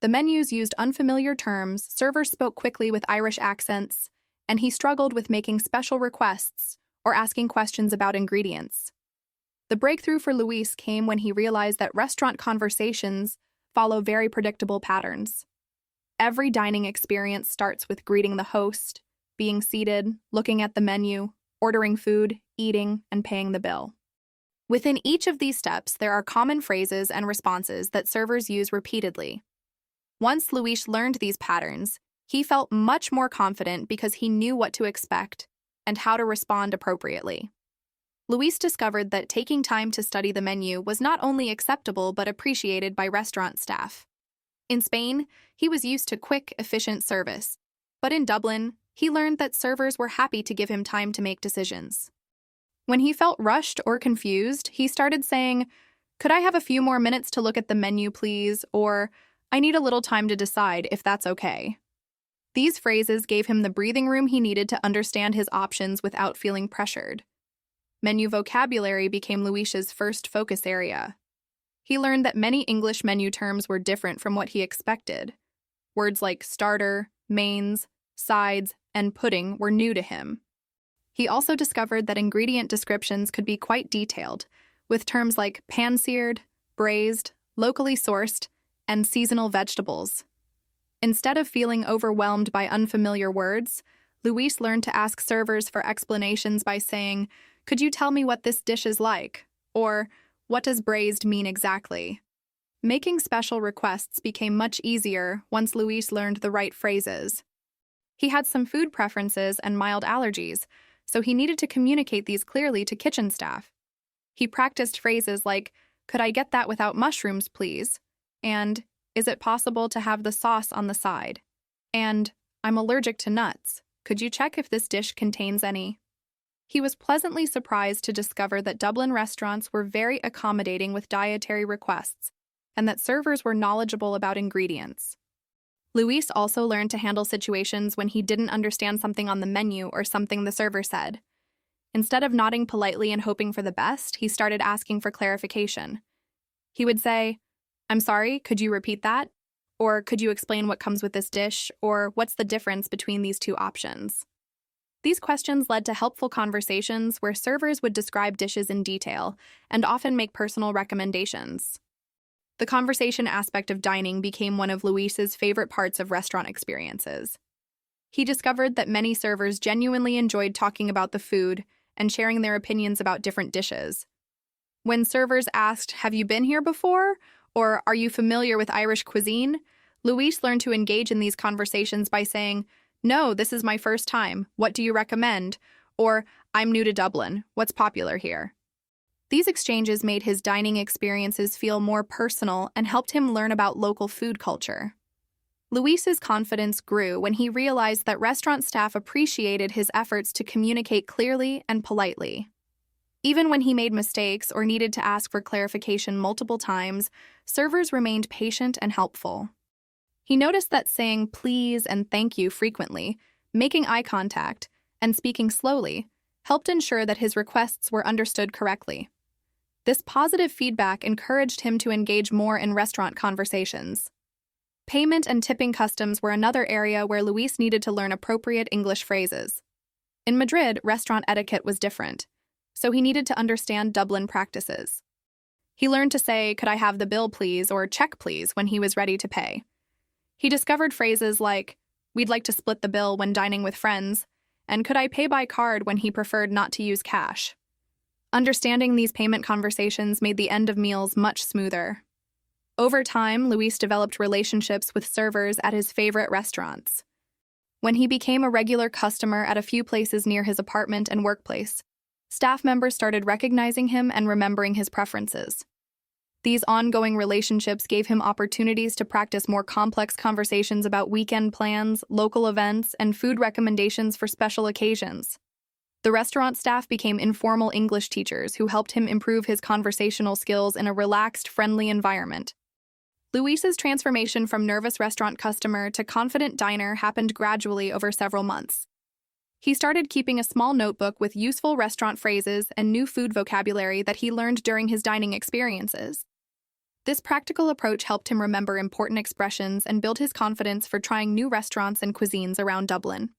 A: The menus used unfamiliar terms, servers spoke quickly with Irish accents, and he struggled with making special requests or asking questions about ingredients. The breakthrough for Luis came when he realized that restaurant conversations follow very predictable patterns. Every dining experience starts with greeting the host, being seated, looking at the menu, ordering food, eating, and paying the bill. Within each of these steps, there are common phrases and responses that servers use repeatedly. Once Luis learned these patterns, he felt much more confident because he knew what to expect and how to respond appropriately. Luis discovered that taking time to study the menu was not only acceptable but appreciated by restaurant staff. In Spain, he was used to quick, efficient service, but in Dublin, he learned that servers were happy to give him time to make decisions. When he felt rushed or confused, he started saying, "Could I have a few more minutes to look at the menu, please?" Or, "I need a little time to decide if that's okay." These phrases gave him the breathing room he needed to understand his options without feeling pressured. Menu vocabulary became Luis's first focus area. He learned that many English menu terms were different from what he expected. Words like starter, mains, sides, and pudding were new to him. He also discovered that ingredient descriptions could be quite detailed, with terms like pan-seared, braised, locally sourced, and seasonal vegetables. Instead of feeling overwhelmed by unfamiliar words, Luis learned to ask servers for explanations by saying, "Could you tell me what this dish is like?" Or, "What does braised mean exactly?" Making special requests became much easier once Luis learned the right phrases. He had some food preferences and mild allergies, so he needed to communicate these clearly to kitchen staff. He practiced phrases like, "Could I get that without mushrooms, please?" And, "Is it possible to have the sauce on the side?" And, "I'm allergic to nuts. Could you check if this dish contains any?" He was pleasantly surprised to discover that Dublin restaurants were very accommodating with dietary requests, and that servers were knowledgeable about ingredients. Luis also learned to handle situations when he didn't understand something on the menu or something the server said. Instead of nodding politely and hoping for the best, he started asking for clarification. He would say, "I'm sorry, could you repeat that?" or could you explain what comes with this dish, or what's the difference between these two options? These questions led to helpful conversations where servers would describe dishes in detail and often make personal recommendations. The conversation aspect of dining became one of Luis's favorite parts of restaurant experiences. He discovered that many servers genuinely enjoyed talking about the food and sharing their opinions about different dishes. When servers asked, "Have you been here before?" or "Are you familiar with Irish cuisine?" Luis learned to engage in these conversations by saying, "No, this is my first time. What do you recommend?" Or, "I'm new to Dublin. What's popular here?" These exchanges made his dining experiences feel more personal and helped him learn about local food culture. Luis's confidence grew when he realized that restaurant staff appreciated his efforts to communicate clearly and politely. Even when he made mistakes or needed to ask for clarification multiple times, servers remained patient and helpful. He noticed that saying please and thank you frequently, making eye contact, and speaking slowly helped ensure that his requests were understood correctly. This positive feedback encouraged him to engage more in restaurant conversations. Payment and tipping customs were another area where Luis needed to learn appropriate English phrases. In Madrid, restaurant etiquette was different, so he needed to understand Dublin practices. He learned to say, "Could I have the bill, please?" or "Check, please," when he was ready to pay. He discovered phrases like, "We'd like to split the bill when dining with friends," and "Could I pay by card?" when he preferred not to use cash. Understanding these payment conversations made the end of meals much smoother. Over time, Luis developed relationships with servers at his favorite restaurants. When he became a regular customer at a few places near his apartment and workplace, staff members started recognizing him and remembering his preferences. These ongoing relationships gave him opportunities to practice more complex conversations about weekend plans, local events, and food recommendations for special occasions. The restaurant staff became informal English teachers who helped him improve his conversational skills in a relaxed, friendly environment. Luis's transformation from nervous restaurant customer to confident diner happened gradually over several months. He started keeping a small notebook with useful restaurant phrases and new food vocabulary that he learned during his dining experiences. This practical approach helped him remember important expressions and build his confidence for trying new restaurants and cuisines around Dublin.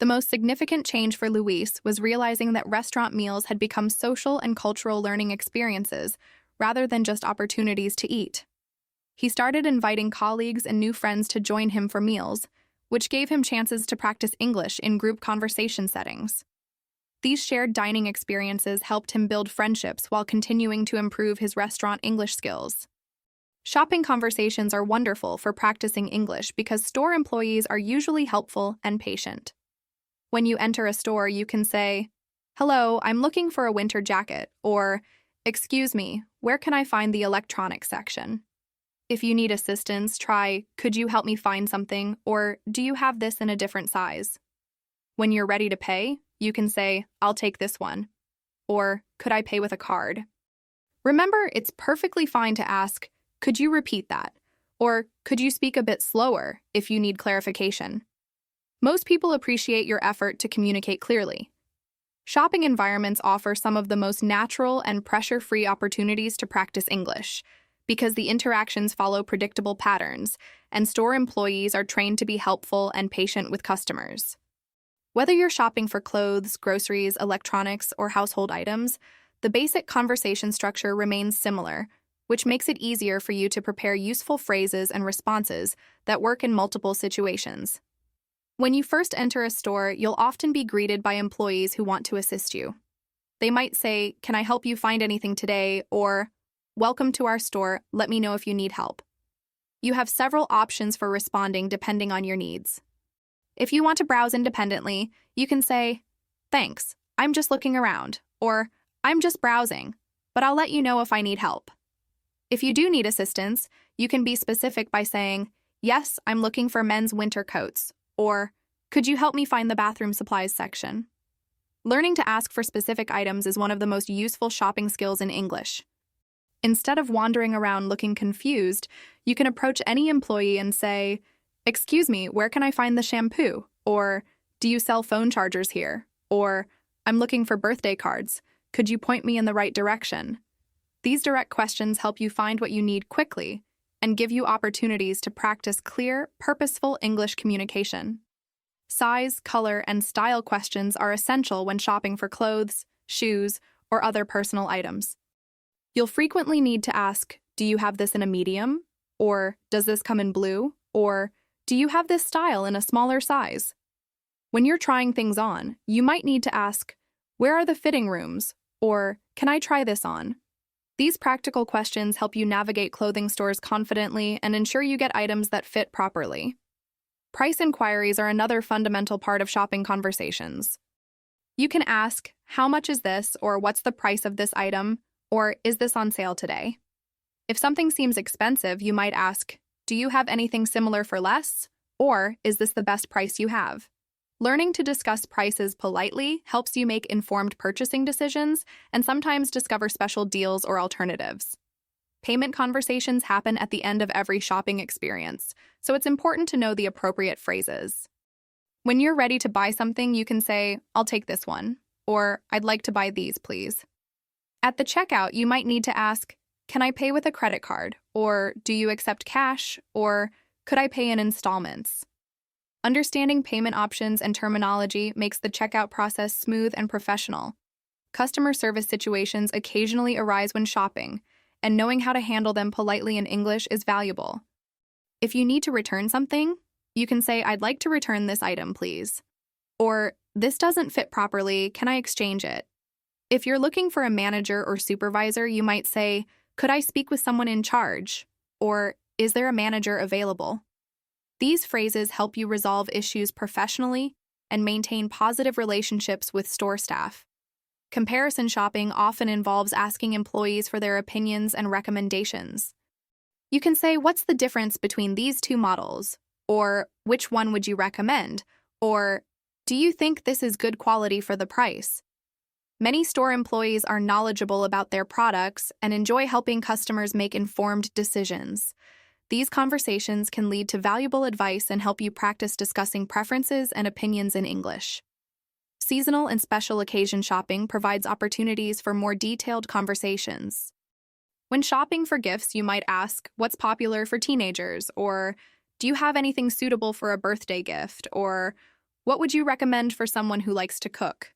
A: The most significant change for Luis was realizing that restaurant meals had become social and cultural learning experiences rather than just opportunities to eat. He started inviting colleagues and new friends to join him for meals, which gave him chances to practice English in group conversation settings. These shared dining experiences helped him build friendships while continuing to improve his restaurant English skills. Shopping conversations are wonderful for practicing English because store employees are usually helpful and patient. When you enter a store, you can say, "Hello, I'm looking for a winter jacket," or, "Excuse me, where can I find the electronics section?" If you need assistance, try, "Could you help me find something?" or "Do you have this in a different size?" When you're ready to pay, you can say, "I'll take this one," or "Could I pay with a card?" Remember, it's perfectly fine to ask, "Could you repeat that?" or "Could you speak a bit slower?" if you need clarification. Most people appreciate your effort to communicate clearly. Shopping environments offer some of the most natural and pressure-free opportunities to practice English, because the interactions follow predictable patterns, and store employees are trained to be helpful and patient with customers. Whether you're shopping for clothes, groceries, electronics, or household items, the basic conversation structure remains similar, which makes it easier for you to prepare useful phrases and responses that work in multiple situations. When you first enter a store, you'll often be greeted by employees who want to assist you. They might say, "Can I help you find anything today?" or "Welcome to our store, let me know if you need help." You have several options for responding depending on your needs. If you want to browse independently, you can say, "Thanks, I'm just looking around," or "I'm just browsing, but I'll let you know if I need help." If you do need assistance, you can be specific by saying, "Yes, I'm looking for men's winter coats," or "Could you help me find the bathroom supplies section?" Learning to ask for specific items is one of the most useful shopping skills in English. Instead of wandering around looking confused, you can approach any employee and say, "Excuse me, where can I find the shampoo?" or "Do you sell phone chargers here?" or "I'm looking for birthday cards. Could you point me in the right direction?" These direct questions help you find what you need quickly and give you opportunities to practice clear, purposeful English communication. Size, color, and style questions are essential when shopping for clothes, shoes, or other personal items. You'll frequently need to ask, do you have this in a medium? Or does this come in blue? Or do you have this style in a smaller size? When you're trying things on, you might need to ask, where are the fitting rooms? Or can I try this on? These practical questions help you navigate clothing stores confidently and ensure you get items that fit properly. Price inquiries are another fundamental part of shopping conversations. You can ask, how much is this, or what's the price of this item, or is this on sale today? If something seems expensive, you might ask, do you have anything similar for less, or is this the best price you have? Learning to discuss prices politely helps you make informed purchasing decisions and sometimes discover special deals or alternatives. Payment conversations happen at the end of every shopping experience, so it's important to know the appropriate phrases. When you're ready to buy something, you can say, I'll take this one, or I'd like to buy these, please. At the checkout, you might need to ask, can I pay with a credit card, or do you accept cash, or could I pay in installments? Understanding payment options and terminology makes the checkout process smooth and professional. Customer service situations occasionally arise when shopping, and knowing how to handle them politely in English is valuable. If you need to return something, you can say, I'd like to return this item, please. Or, this doesn't fit properly, can I exchange it? If you're looking for a manager or supervisor, you might say, could I speak with someone in charge? Or, is there a manager available? These phrases help you resolve issues professionally and maintain positive relationships with store staff. Comparison shopping often involves asking employees for their opinions and recommendations. You can say, what's the difference between these two models? Or, which one would you recommend? Or, do you think this is good quality for the price? Many store employees are knowledgeable about their products and enjoy helping customers make informed decisions. These conversations can lead to valuable advice and help you practice discussing preferences and opinions in English. Seasonal and special occasion shopping provides opportunities for more detailed conversations. When shopping for gifts, you might ask, what's popular for teenagers? Or, do you have anything suitable for a birthday gift? Or, what would you recommend for someone who likes to cook?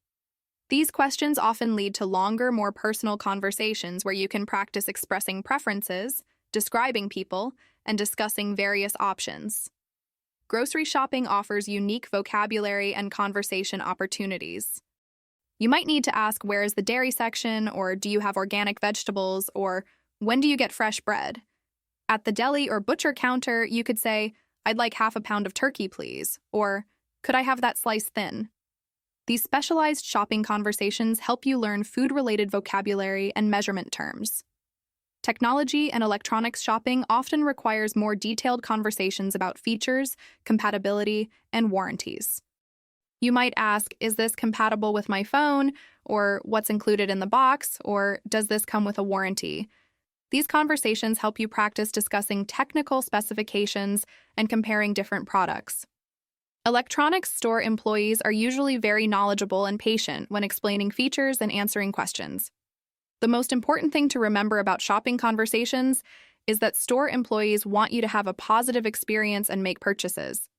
A: These questions often lead to longer, more personal conversations where you can practice expressing preferences, describing people, and discussing various options. Grocery shopping offers unique vocabulary and conversation opportunities. You might need to ask, where is the dairy section, or do you have organic vegetables, or when do you get fresh bread? At the deli or butcher counter, you could say, I'd like half a pound of turkey, please, or could I have that sliced thin? These specialized shopping conversations help you learn food-related vocabulary and measurement terms. Technology and electronics shopping often requires more detailed conversations about features, compatibility, and warranties. You might ask, is this compatible with my phone? Or what's included in the box? Or does this come with a warranty? These conversations help you practice discussing technical specifications and comparing different products. Electronics store employees are usually very knowledgeable and patient when explaining features and answering questions. The most important thing to remember about shopping conversations is that store employees want you to have a positive experience and make purchases.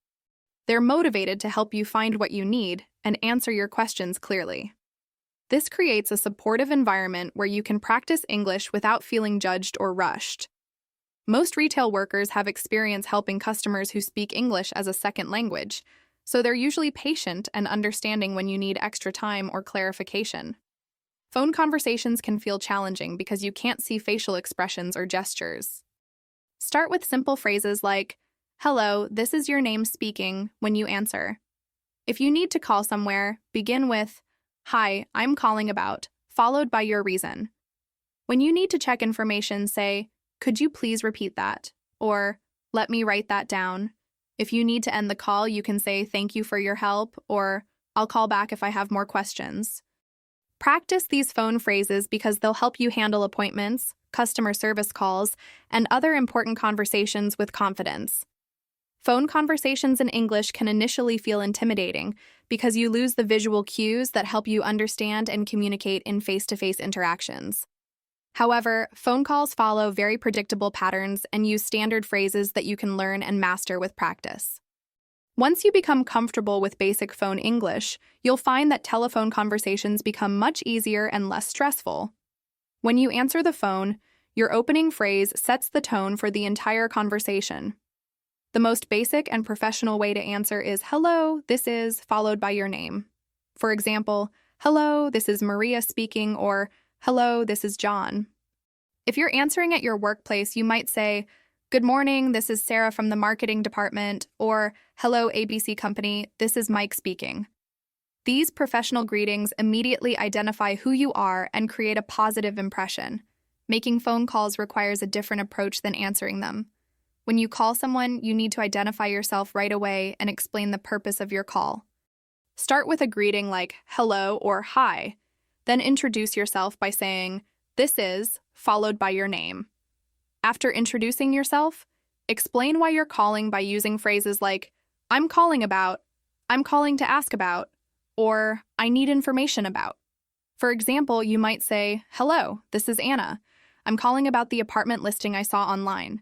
A: They're motivated to help you find what you need and answer your questions clearly. This creates a supportive environment where you can practice English without feeling judged or rushed. Most retail workers have experience helping customers who speak English as a second language, so they're usually patient and understanding when you need extra time or clarification. Phone conversations can feel challenging because you can't see facial expressions or gestures. Start with simple phrases like, hello, this is your name speaking, when you answer. If you need to call somewhere, begin with, hi, I'm calling about, followed by your reason. When you need to check information, say, could you please repeat that? Or, let me write that down. If you need to end the call, you can say, thank you for your help, or, I'll call back if I have more questions. Practice these phone phrases because they'll help you handle appointments, customer service calls, and other important conversations with confidence. Phone conversations in English can initially feel intimidating because you lose the visual cues that help you understand and communicate in face-to-face interactions. However, phone calls follow very predictable patterns and use standard phrases that you can learn and master with practice. Once you become comfortable with basic phone English, you'll find that telephone conversations become much easier and less stressful. When you answer the phone, your opening phrase sets the tone for the entire conversation. The most basic and professional way to answer is "Hello, this is," followed by your name. For example, "Hello, this is Maria speaking," or "Hello, this is John." If you're answering at your workplace, you might say, "Good morning, this is Sarah from the marketing department," or "Hello, ABC Company, this is Mike speaking." These professional greetings immediately identify who you are and create a positive impression. Making phone calls requires a different approach than answering them. When you call someone, you need to identify yourself right away and explain the purpose of your call. Start with a greeting like "Hello" or "Hi." Then introduce yourself by saying, "This is," followed by your name. After introducing yourself, explain why you're calling by using phrases like, "I'm calling about," "I'm calling to ask about," or "I need information about." For example, you might say, "Hello, this is Anna. I'm calling about the apartment listing I saw online."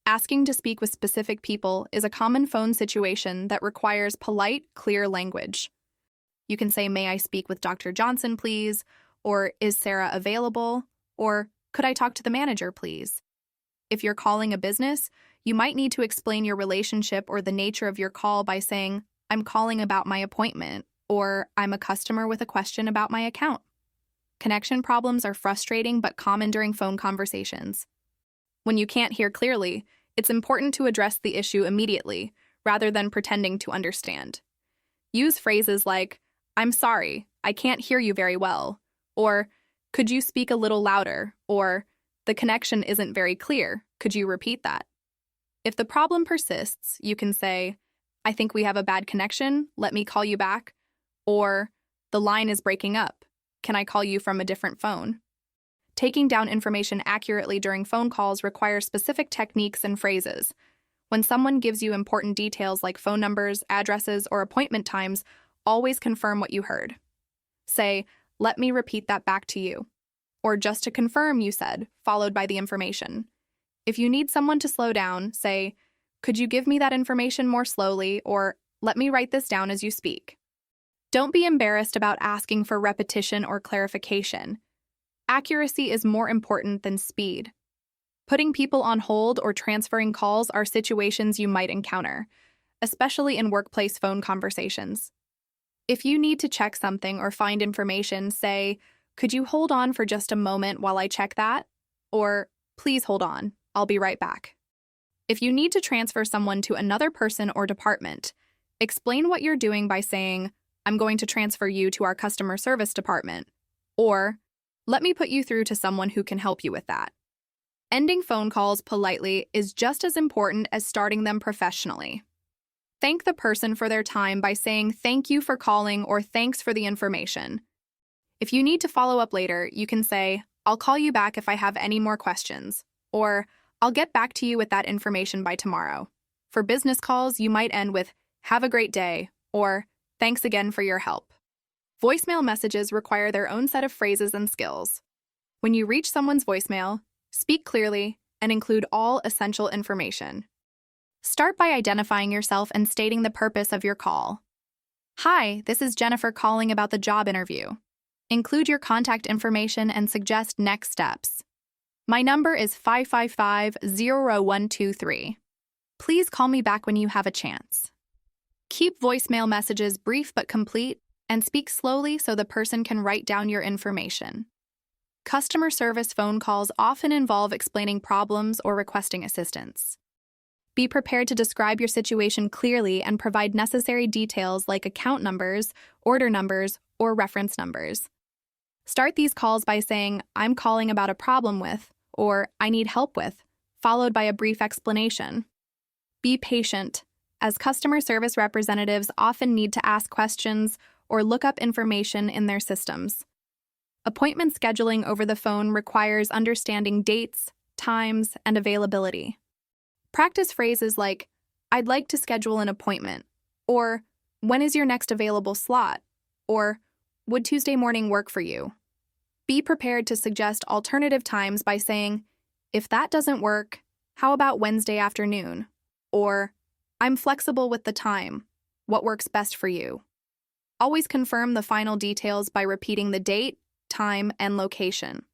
A: Asking to speak with specific people is a common phone situation that requires polite, clear language. You can say, "May I speak with Dr. Johnson, please?" Or "Is Sarah available?" Or "Could I talk to the manager, please?" If you're calling a business, you might need to explain your relationship or the nature of your call by saying, "I'm calling about my appointment," or "I'm a customer with a question about my account." Connection problems are frustrating but common during phone conversations. When you can't hear clearly, it's important to address the issue immediately, rather than pretending to understand. Use phrases like, "I'm sorry, I can't hear you very well," or "Could you speak a little louder?" or "The connection isn't very clear, could you repeat that?" If the problem persists, you can say, "I think we have a bad connection, let me call you back," or "The line is breaking up, can I call you from a different phone?" Taking down information accurately during phone calls requires specific techniques and phrases. When someone gives you important details like phone numbers, addresses, or appointment times, always confirm what you heard. Say, "Let me repeat that back to you," or "Just to confirm, you said," followed by the information. If you need someone to slow down, say, "Could you give me that information more slowly?" or "Let me write this down as you speak." Don't be embarrassed about asking for repetition or clarification. Accuracy is more important than speed. Putting people on hold or transferring calls are situations you might encounter, especially in workplace phone conversations. If you need to check something or find information, say, "Could you hold on for just a moment while I check that?" Or "Please hold on, I'll be right back." If you need to transfer someone to another person or department, explain what you're doing by saying, "I'm going to transfer you to our customer service department," or "Let me put you through to someone who can help you with that." Ending phone calls politely is just as important as starting them professionally. Thank the person for their time by saying "Thank you for calling" or "Thanks for the information." If you need to follow up later, you can say, "I'll call you back if I have any more questions," or "I'll get back to you with that information by tomorrow." For business calls, you might end with "Have a great day," or "Thanks again for your help." Voicemail messages require their own set of phrases and skills. When you reach someone's voicemail, speak clearly and include all essential information. Start by identifying yourself and stating the purpose of your call. "Hi, this is Jennifer calling about the job interview." Include your contact information and suggest next steps. "My number is 555-0123. Please call me back when you have a chance." Keep voicemail messages brief but complete, and speak slowly so the person can write down your information. Customer service phone calls often involve explaining problems or requesting assistance. Be prepared to describe your situation clearly and provide necessary details like account numbers, order numbers, or reference numbers. Start these calls by saying, "I'm calling about a problem with," or "I need help with," followed by a brief explanation. Be patient, as customer service representatives often need to ask questions or look up information in their systems. Appointment scheduling over the phone requires understanding dates, times, and availability. Practice phrases like, "I'd like to schedule an appointment," or "When is your next available slot?" or "Would Tuesday morning work for you?" Be prepared to suggest alternative times by saying, "If that doesn't work, how about Wednesday afternoon?" Or, "I'm flexible with the time. What works best for you?" Always confirm the final details by repeating the date, time, and location.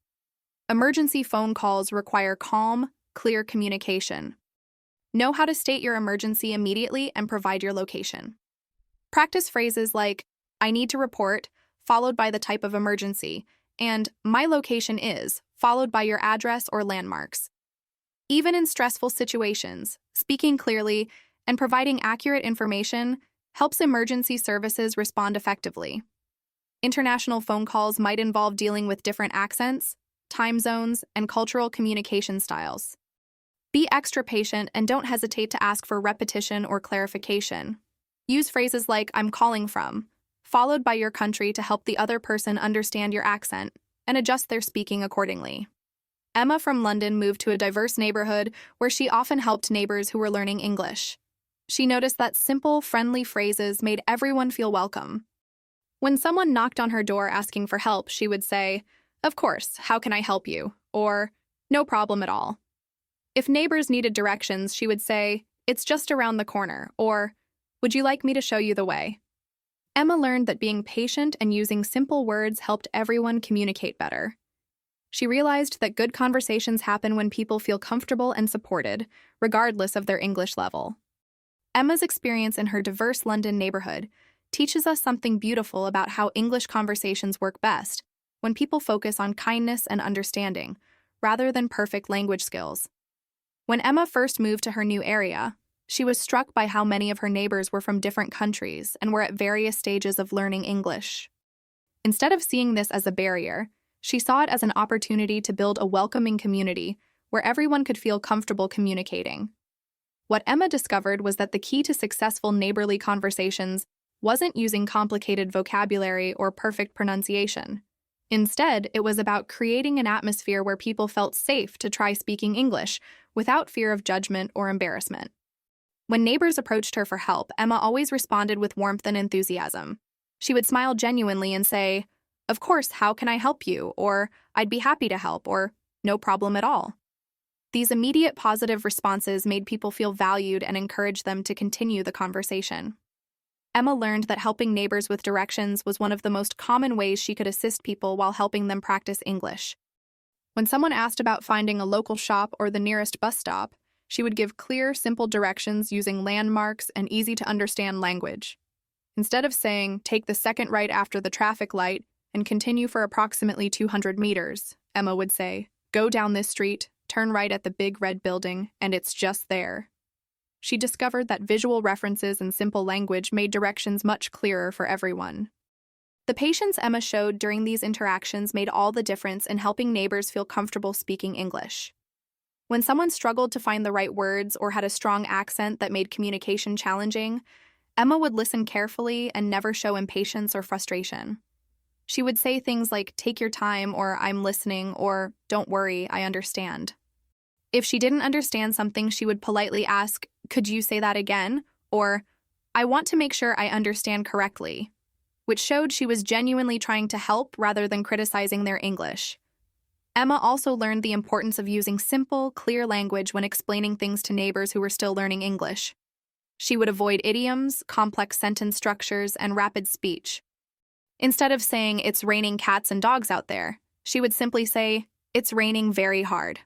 A: Emergency phone calls require calm, clear communication. Know how to state your emergency immediately and provide your location. Practice phrases like, "I need to report," followed by the type of emergency, and "my location is," followed by your address or landmarks. Even in stressful situations, speaking clearly and providing accurate information helps emergency services respond effectively. International phone calls might involve dealing with different accents, time zones, and cultural communication styles. Be extra patient and don't hesitate to ask for repetition or clarification. Use phrases like "I'm calling from," followed by your country to help the other person understand your accent and adjust their speaking accordingly. Emma from London moved to a diverse neighborhood where she often helped neighbors who were learning English. She noticed that simple, friendly phrases made everyone feel welcome. When someone knocked on her door asking for help, she would say, "Of course, how can I help you?" Or, "No problem at all." If neighbors needed directions, she would say, "It's just around the corner," or, "Would you like me to show you the way?" Emma learned that being patient and using simple words helped everyone communicate better. She realized that good conversations happen when people feel comfortable and supported, regardless of their English level. Emma's experience in her diverse London neighborhood teaches us something beautiful about how English conversations work best when people focus on kindness and understanding, rather than perfect language skills. When Emma first moved to her new area, she was struck by how many of her neighbors were from different countries and were at various stages of learning English. Instead of seeing this as a barrier, she saw it as an opportunity to build a welcoming community where everyone could feel comfortable communicating. What Emma discovered was that the key to successful neighborly conversations wasn't using complicated vocabulary or perfect pronunciation. Instead, it was about creating an atmosphere where people felt safe to try speaking English without fear of judgment or embarrassment. When neighbors approached her for help, Emma always responded with warmth and enthusiasm. She would smile genuinely and say, "Of course, how can I help you?" Or, "I'd be happy to help," or, "No problem at all." These immediate positive responses made people feel valued and encouraged them to continue the conversation. Emma learned that helping neighbors with directions was one of the most common ways she could assist people while helping them practice English. When someone asked about finding a local shop or the nearest bus stop, she would give clear, simple directions using landmarks and easy-to-understand language. Instead of saying, "Take the second right after the traffic light and continue for approximately 200 meters, Emma would say, "Go down this street, turn right at the big red building, and it's just there." She discovered that visual references and simple language made directions much clearer for everyone. The patience Emma showed during these interactions made all the difference in helping neighbors feel comfortable speaking English. When someone struggled to find the right words or had a strong accent that made communication challenging, Emma would listen carefully and never show impatience or frustration. She would say things like, "Take your time," or "I'm listening," or "Don't worry, I understand." If she didn't understand something, she would politely ask, "Could you say that again?" Or, "I want to make sure I understand correctly," which showed she was genuinely trying to help rather than criticizing their English. Emma also learned the importance of using simple, clear language when explaining things to neighbors who were still learning English. She would avoid idioms, complex sentence structures, and rapid speech. Instead of saying, "It's raining cats and dogs out there," she would simply say, "It's raining very hard."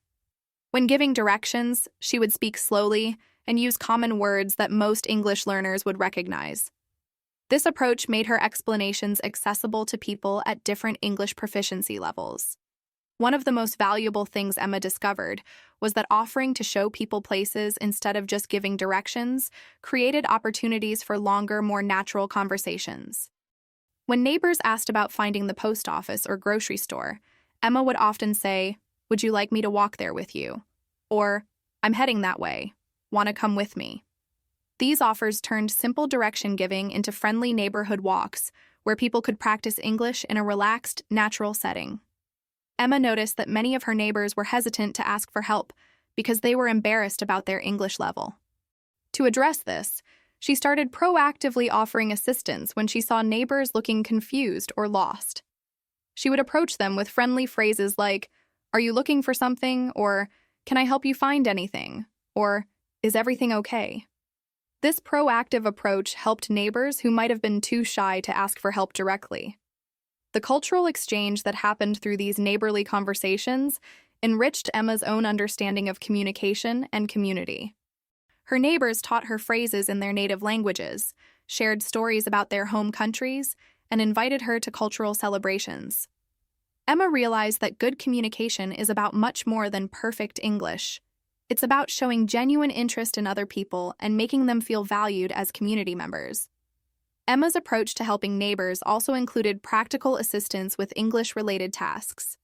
A: When giving directions, she would speak slowly and use common words that most English learners would recognize. This approach made her explanations accessible to people at different English proficiency levels. One of the most valuable things Emma discovered was that offering to show people places instead of just giving directions created opportunities for longer, more natural conversations. When neighbors asked about finding the post office or grocery store, Emma would often say, "Would you like me to walk there with you?" Or, "I'm heading that way. Want to come with me?" These offers turned simple direction giving into friendly neighborhood walks where people could practice English in a relaxed, natural setting. Emma noticed that many of her neighbors were hesitant to ask for help because they were embarrassed about their English level. To address this, she started proactively offering assistance when she saw neighbors looking confused or lost. She would approach them with friendly phrases like, "Are you looking for something?" or "Can I help you find anything?" or "Is everything okay?" This proactive approach helped neighbors who might have been too shy to ask for help directly. The cultural exchange that happened through these neighborly conversations enriched Emma's own understanding of communication and community. Her neighbors taught her phrases in their native languages, shared stories about their home countries, and invited her to cultural celebrations. Emma realized that good communication is about much more than perfect English. It's about showing genuine interest in other people and making them feel valued as community members. Emma's approach to helping neighbors also included practical assistance with English-related tasks.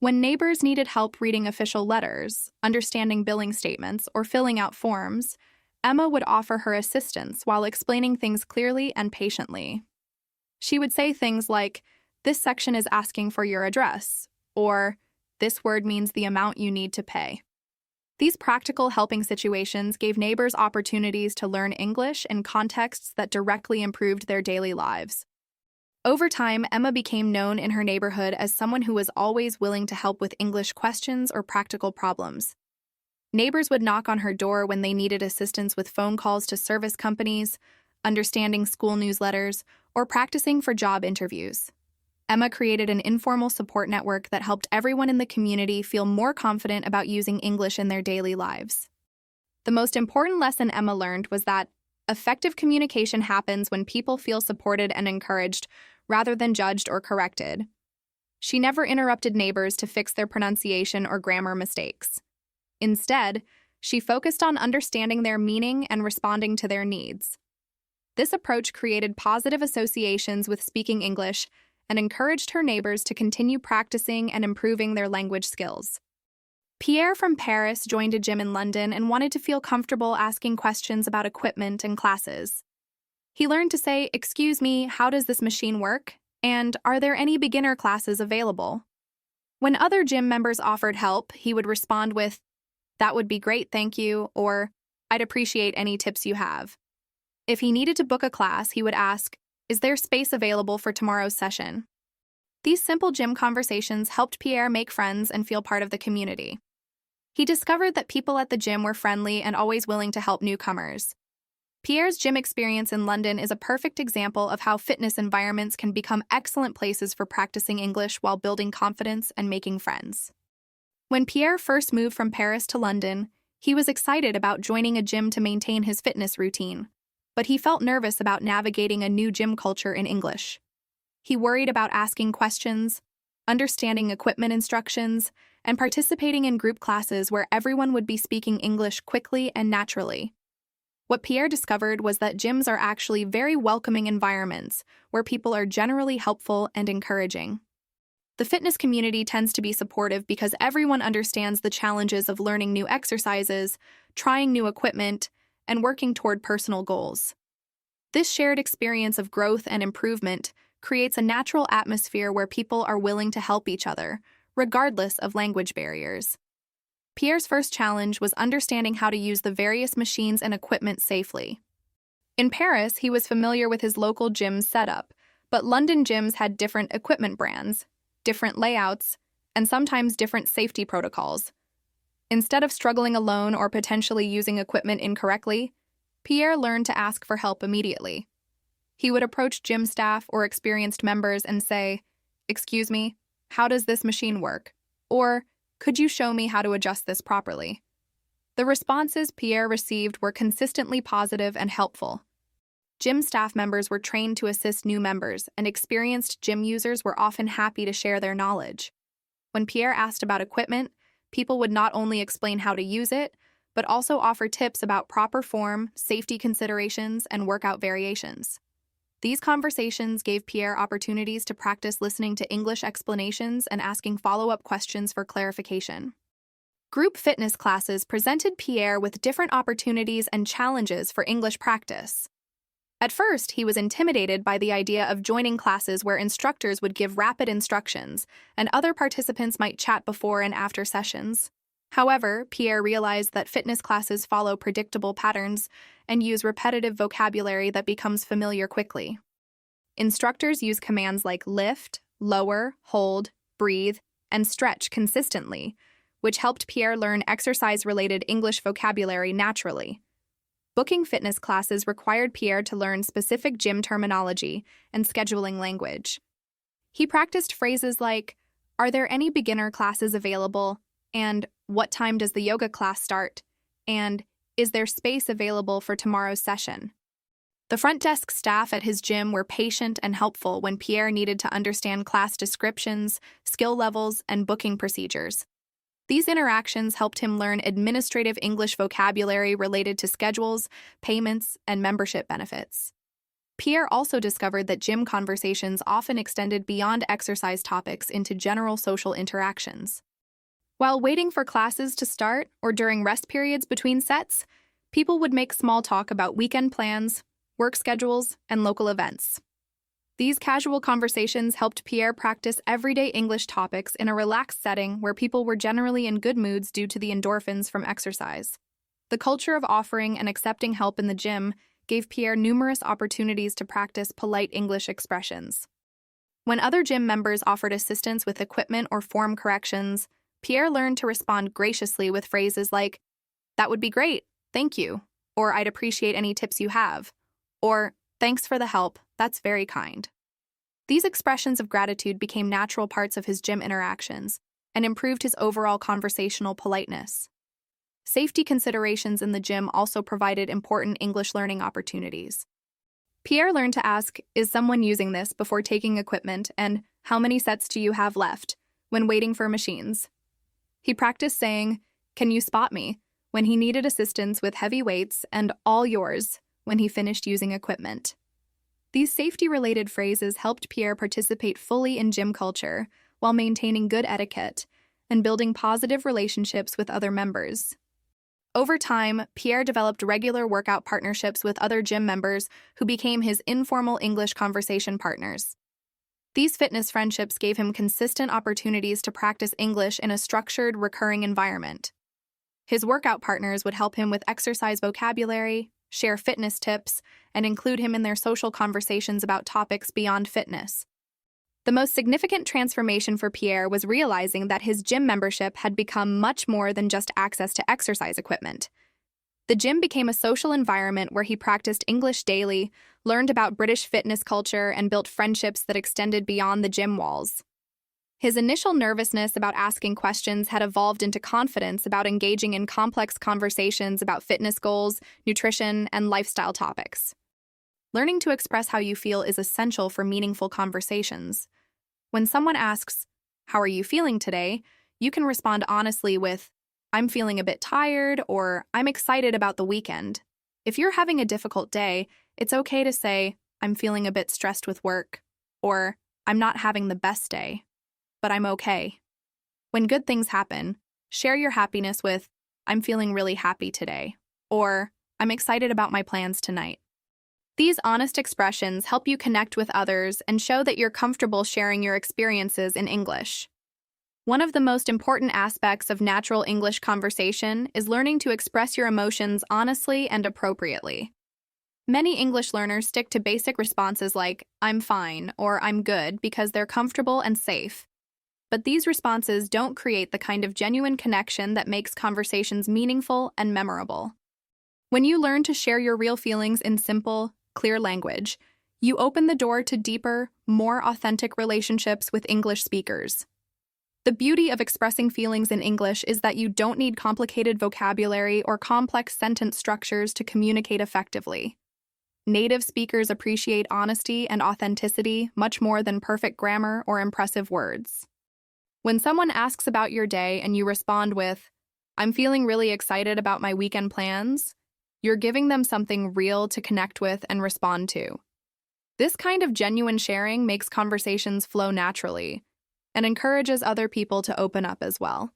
A: When neighbors needed help reading official letters, understanding billing statements, or filling out forms, Emma would offer her assistance while explaining things clearly and patiently. She would say things like, "This section is asking for your address," or "This word means the amount you need to pay." These practical helping situations gave neighbors opportunities to learn English in contexts that directly improved their daily lives. Over time, Emma became known in her neighborhood as someone who was always willing to help with English questions or practical problems. Neighbors would knock on her door when they needed assistance with phone calls to service companies, understanding school newsletters, or practicing for job interviews. Emma created an informal support network that helped everyone in the community feel more confident about using English in their daily lives. The most important lesson Emma learned was that effective communication happens when people feel supported and encouraged, rather than judged or corrected. She never interrupted neighbors to fix their pronunciation or grammar mistakes. Instead, she focused on understanding their meaning and responding to their needs. This approach created positive associations with speaking English and encouraged her neighbors to continue practicing and improving their language skills. Pierre from Paris joined a gym in London and wanted to feel comfortable asking questions about equipment and classes. He learned to say, "Excuse me, how does this machine work?" and "Are there any beginner classes available?" When other gym members offered help, he would respond with, "That would be great, thank you," or "I'd appreciate any tips you have." If he needed to book a class, he would ask, "Is there space available for tomorrow's session?" These simple gym conversations helped Pierre make friends and feel part of the community. He discovered that people at the gym were friendly and always willing to help newcomers. Pierre's gym experience in London is a perfect example of how fitness environments can become excellent places for practicing English while building confidence and making friends. When Pierre first moved from Paris to London, he was excited about joining a gym to maintain his fitness routine, but he felt nervous about navigating a new gym culture in English. He worried about asking questions, understanding equipment instructions, and participating in group classes where everyone would be speaking English quickly and naturally. What Pierre discovered was that gyms are actually very welcoming environments where people are generally helpful and encouraging. The fitness community tends to be supportive because everyone understands the challenges of learning new exercises, trying new equipment, and working toward personal goals. This shared experience of growth and improvement creates a natural atmosphere where people are willing to help each other, regardless of language barriers. Pierre's first challenge was understanding how to use the various machines and equipment safely. In Paris, he was familiar with his local gym's setup, but London gyms had different equipment brands, different layouts, and sometimes different safety protocols. Instead of struggling alone or potentially using equipment incorrectly, Pierre learned to ask for help immediately. He would approach gym staff or experienced members and say, "Excuse me, how does this machine work?" Or, "Could you show me how to adjust this properly?" The responses Pierre received were consistently positive and helpful. Gym staff members were trained to assist new members, and experienced gym users were often happy to share their knowledge. When Pierre asked about equipment, people would not only explain how to use it, but also offer tips about proper form, safety considerations, and workout variations. These conversations gave Pierre opportunities to practice listening to English explanations and asking follow-up questions for clarification. Group fitness classes presented Pierre with different opportunities and challenges for English practice. At first, he was intimidated by the idea of joining classes where instructors would give rapid instructions and other participants might chat before and after sessions. However, Pierre realized that fitness classes follow predictable patterns and use repetitive vocabulary that becomes familiar quickly. Instructors use commands like lift, lower, hold, breathe, and stretch consistently, which helped Pierre learn exercise-related English vocabulary naturally. Booking fitness classes required Pierre to learn specific gym terminology and scheduling language. He practiced phrases like, "Are there any beginner classes available?" and "What time does the yoga class start?" and "Is there space available for tomorrow's session?" The front desk staff at his gym were patient and helpful when Pierre needed to understand class descriptions, skill levels, and booking procedures. These interactions helped him learn administrative English vocabulary related to schedules, payments, and membership benefits. Pierre also discovered that gym conversations often extended beyond exercise topics into general social interactions. While waiting for classes to start or during rest periods between sets, people would make small talk about weekend plans, work schedules, and local events. These casual conversations helped Pierre practice everyday English topics in a relaxed setting where people were generally in good moods due to the endorphins from exercise. The culture of offering and accepting help in the gym gave Pierre numerous opportunities to practice polite English expressions. When other gym members offered assistance with equipment or form corrections, Pierre learned to respond graciously with phrases like, "That would be great, thank you," or "I'd appreciate any tips you have," or "Thanks for the help, that's very kind." These expressions of gratitude became natural parts of his gym interactions and improved his overall conversational politeness. Safety considerations in the gym also provided important English learning opportunities. Pierre learned to ask, "Is someone using this?" before taking equipment, and "How many sets do you have left?" when waiting for machines. He practiced saying, "Can you spot me?" when he needed assistance with heavy weights, and "All yours" when he finished using equipment. These safety-related phrases helped Pierre participate fully in gym culture while maintaining good etiquette and building positive relationships with other members. Over time, Pierre developed regular workout partnerships with other gym members who became his informal English conversation partners. These fitness friendships gave him consistent opportunities to practice English in a structured, recurring environment. His workout partners would help him with exercise vocabulary, share fitness tips, and include him in their social conversations about topics beyond fitness. The most significant transformation for Pierre was realizing that his gym membership had become much more than just access to exercise equipment. The gym became a social environment where he practiced English daily, learned about British fitness culture, and built friendships that extended beyond the gym walls. His initial nervousness about asking questions had evolved into confidence about engaging in complex conversations about fitness goals, nutrition, and lifestyle topics. Learning to express how you feel is essential for meaningful conversations. When someone asks, "How are you feeling today?" you can respond honestly with, "I'm feeling a bit tired," or "I'm excited about the weekend." If you're having a difficult day, it's okay to say, "I'm feeling a bit stressed with work," or "I'm not having the best day, but I'm okay." When good things happen, share your happiness with, "I'm feeling really happy today," or "I'm excited about my plans tonight." These honest expressions help you connect with others and show that you're comfortable sharing your experiences in English. One of the most important aspects of natural English conversation is learning to express your emotions honestly and appropriately. Many English learners stick to basic responses like, "I'm fine," or "I'm good," because they're comfortable and safe. But these responses don't create the kind of genuine connection that makes conversations meaningful and memorable. When you learn to share your real feelings in simple, clear language, you open the door to deeper, more authentic relationships with English speakers. The beauty of expressing feelings in English is that you don't need complicated vocabulary or complex sentence structures to communicate effectively. Native speakers appreciate honesty and authenticity much more than perfect grammar or impressive words. When someone asks about your day and you respond with, "I'm feeling really excited about my weekend plans," you're giving them something real to connect with and respond to. This kind of genuine sharing makes conversations flow naturally and encourages other people to open up as well.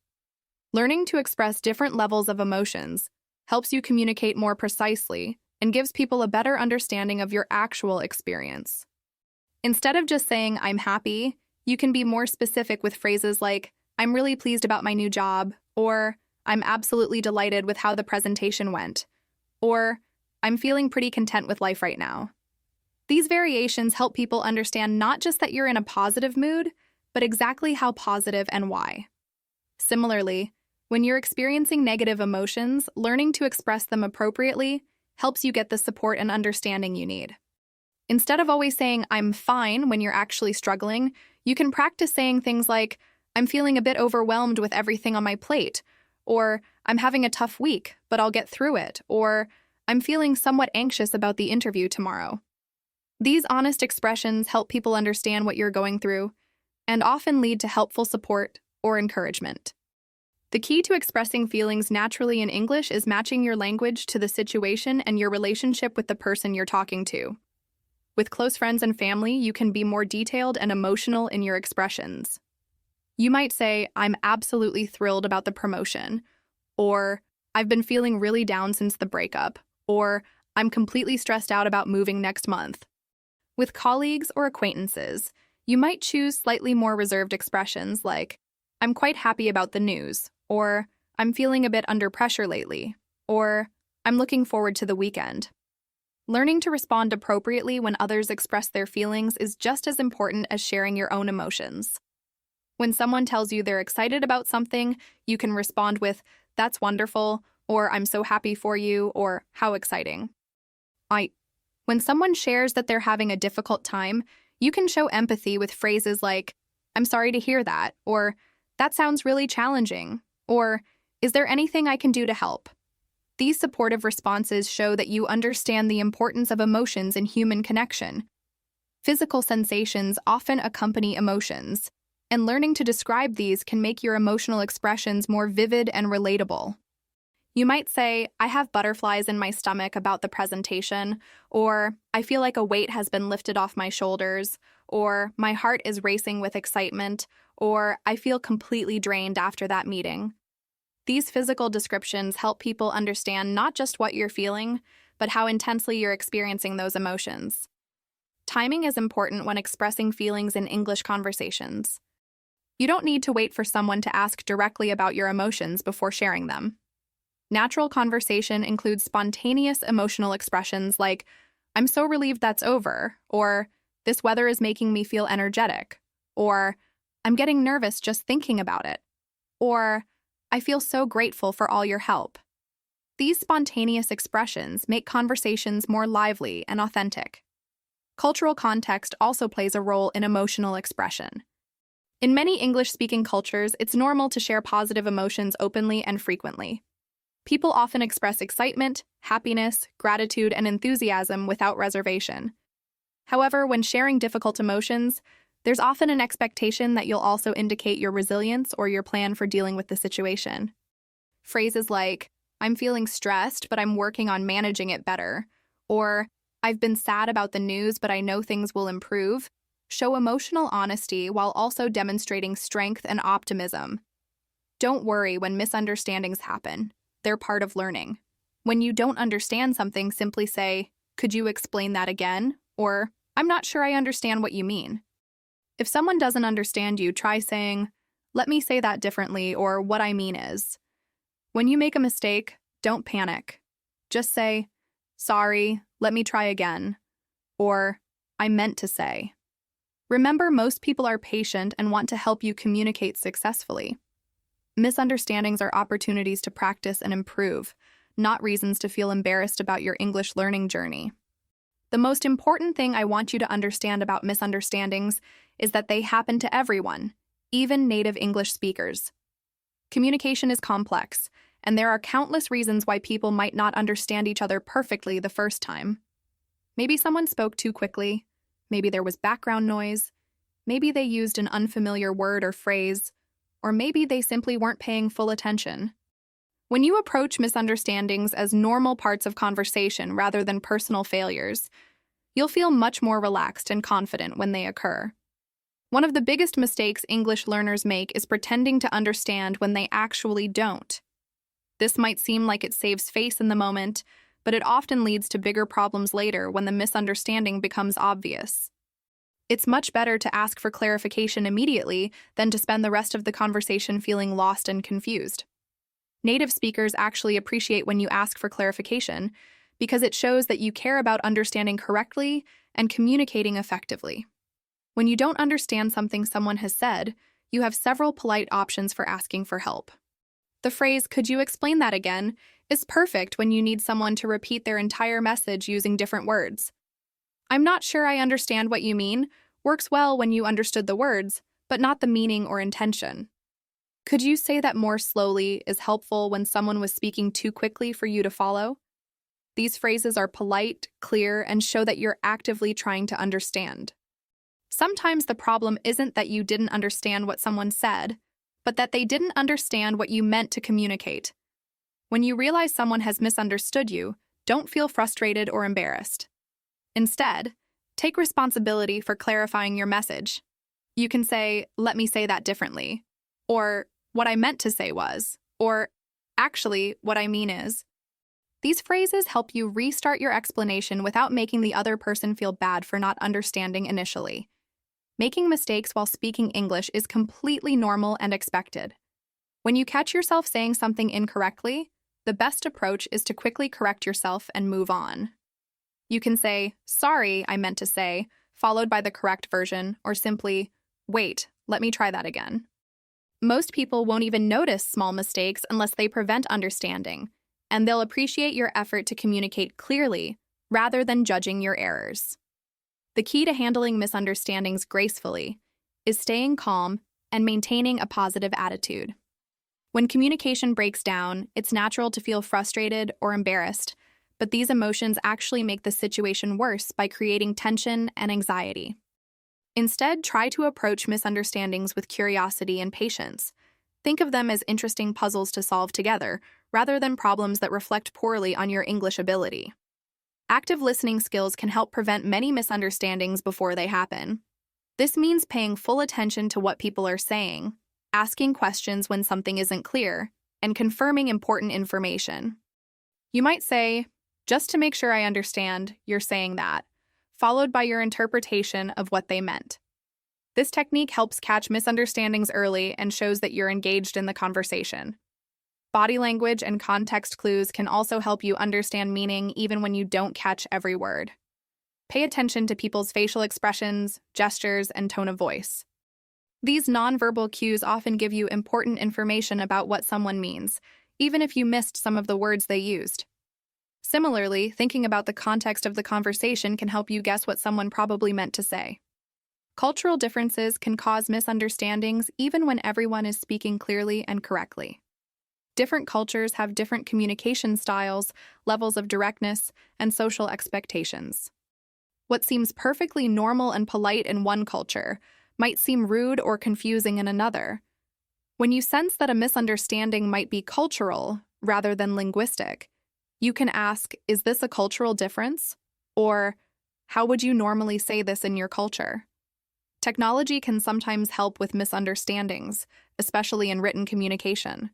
A: Learning to express different levels of emotions helps you communicate more precisely and gives people a better understanding of your actual experience. Instead of just saying, "I'm happy," you can be more specific with phrases like, "I'm really pleased about my new job," or "I'm absolutely delighted with how the presentation went," or "I'm feeling pretty content with life right now." These variations help people understand not just that you're in a positive mood, but exactly how positive and why. Similarly, when you're experiencing negative emotions, learning to express them appropriately helps you get the support and understanding you need. Instead of always saying, "I'm fine," when you're actually struggling, you can practice saying things like, "I'm feeling a bit overwhelmed with everything on my plate," or "I'm having a tough week, but I'll get through it," or "I'm feeling somewhat anxious about the interview tomorrow." These honest expressions help people understand what you're going through and often lead to helpful support or encouragement. The key to expressing feelings naturally in English is matching your language to the situation and your relationship with the person you're talking to. With close friends and family, you can be more detailed and emotional in your expressions. You might say, "I'm absolutely thrilled about the promotion," or "I've been feeling really down since the breakup," or "I'm completely stressed out about moving next month." With colleagues or acquaintances, you might choose slightly more reserved expressions like, "I'm quite happy about the news," or "I'm feeling a bit under pressure lately," or "I'm looking forward to the weekend." Learning to respond appropriately when others express their feelings is just as important as sharing your own emotions. When someone tells you they're excited about something, you can respond with, "That's wonderful," or "I'm so happy for you," or "How exciting." When someone shares that they're having a difficult time, you can show empathy with phrases like, "I'm sorry to hear that," or "That sounds really challenging," or "Is there anything I can do to help?" These supportive responses show that you understand the importance of emotions in human connection. Physical sensations often accompany emotions, and learning to describe these can make your emotional expressions more vivid and relatable. You might say, "I have butterflies in my stomach about the presentation," or "I feel like a weight has been lifted off my shoulders," or "My heart is racing with excitement," or "I feel completely drained after that meeting." These physical descriptions help people understand not just what you're feeling, but how intensely you're experiencing those emotions. Timing is important when expressing feelings in English conversations. You don't need to wait for someone to ask directly about your emotions before sharing them. Natural conversation includes spontaneous emotional expressions like, "I'm so relieved that's over," or "This weather is making me feel energetic," or "I'm getting nervous just thinking about it," or "I feel so grateful for all your help." These spontaneous expressions make conversations more lively and authentic. Cultural context also plays a role in emotional expression. In many English-speaking cultures, it's normal to share positive emotions openly and frequently. People often express excitement, happiness, gratitude, and enthusiasm without reservation. However, when sharing difficult emotions, there's often an expectation that you'll also indicate your resilience or your plan for dealing with the situation. Phrases like, "I'm feeling stressed, but I'm working on managing it better," or "I've been sad about the news, but I know things will improve," show emotional honesty while also demonstrating strength and optimism. Don't worry when misunderstandings happen. They're part of learning. When you don't understand something, simply say, "Could you explain that again?" or "I'm not sure I understand what you mean." If someone doesn't understand you, try saying, "Let me say that differently," or "What I mean is." When you make a mistake, don't panic. Just say, "Sorry, let me try again," or "I meant to say." Remember, most people are patient and want to help you communicate successfully. Misunderstandings are opportunities to practice and improve, not reasons to feel embarrassed about your English learning journey. The most important thing I want you to understand about misunderstandings is that they happen to everyone, even native English speakers. Communication is complex, and there are countless reasons why people might not understand each other perfectly the first time. Maybe someone spoke too quickly, maybe there was background noise, maybe they used an unfamiliar word or phrase, or maybe they simply weren't paying full attention. When you approach misunderstandings as normal parts of conversation rather than personal failures, you'll feel much more relaxed and confident when they occur. One of the biggest mistakes English learners make is pretending to understand when they actually don't. This might seem like it saves face in the moment, but it often leads to bigger problems later when the misunderstanding becomes obvious. It's much better to ask for clarification immediately than to spend the rest of the conversation feeling lost and confused. Native speakers actually appreciate when you ask for clarification because it shows that you care about understanding correctly and communicating effectively. When you don't understand something someone has said, you have several polite options for asking for help. The phrase, "Could you explain that again?" is perfect when you need someone to repeat their entire message using different words. "I'm not sure I understand what you mean" works well when you understood the words, but not the meaning or intention. "Could you say that more slowly" is helpful when someone was speaking too quickly for you to follow. These phrases are polite, clear, and show that you're actively trying to understand. Sometimes the problem isn't that you didn't understand what someone said, but that they didn't understand what you meant to communicate. When you realize someone has misunderstood you, don't feel frustrated or embarrassed. Instead, take responsibility for clarifying your message. You can say, "Let me say that differently," or "What I meant to say was," or "Actually, what I mean is." These phrases help you restart your explanation without making the other person feel bad for not understanding initially. Making mistakes while speaking English is completely normal and expected. When you catch yourself saying something incorrectly, the best approach is to quickly correct yourself and move on. You can say, "Sorry, I meant to say," followed by the correct version, or simply, "Wait, let me try that again." Most people won't even notice small mistakes unless they prevent understanding, and they'll appreciate your effort to communicate clearly rather than judging your errors. The key to handling misunderstandings gracefully is staying calm and maintaining a positive attitude. When communication breaks down, it's natural to feel frustrated or embarrassed, but these emotions actually make the situation worse by creating tension and anxiety. Instead, try to approach misunderstandings with curiosity and patience. Think of them as interesting puzzles to solve together, rather than problems that reflect poorly on your English ability. Active listening skills can help prevent many misunderstandings before they happen. This means paying full attention to what people are saying, asking questions when something isn't clear, and confirming important information. You might say, "Just to make sure I understand, you're saying that," followed by your interpretation of what they meant. This technique helps catch misunderstandings early and shows that you're engaged in the conversation. Body language and context clues can also help you understand meaning even when you don't catch every word. Pay attention to people's facial expressions, gestures, and tone of voice. These nonverbal cues often give you important information about what someone means, even if you missed some of the words they used. Similarly, thinking about the context of the conversation can help you guess what someone probably meant to say. Cultural differences can cause misunderstandings even when everyone is speaking clearly and correctly. Different cultures have different communication styles, levels of directness, and social expectations. What seems perfectly normal and polite in one culture might seem rude or confusing in another. When you sense that a misunderstanding might be cultural rather than linguistic, you can ask, "Is this a cultural difference?" Or, "How would you normally say this in your culture?" Technology can sometimes help with misunderstandings, especially in written communication.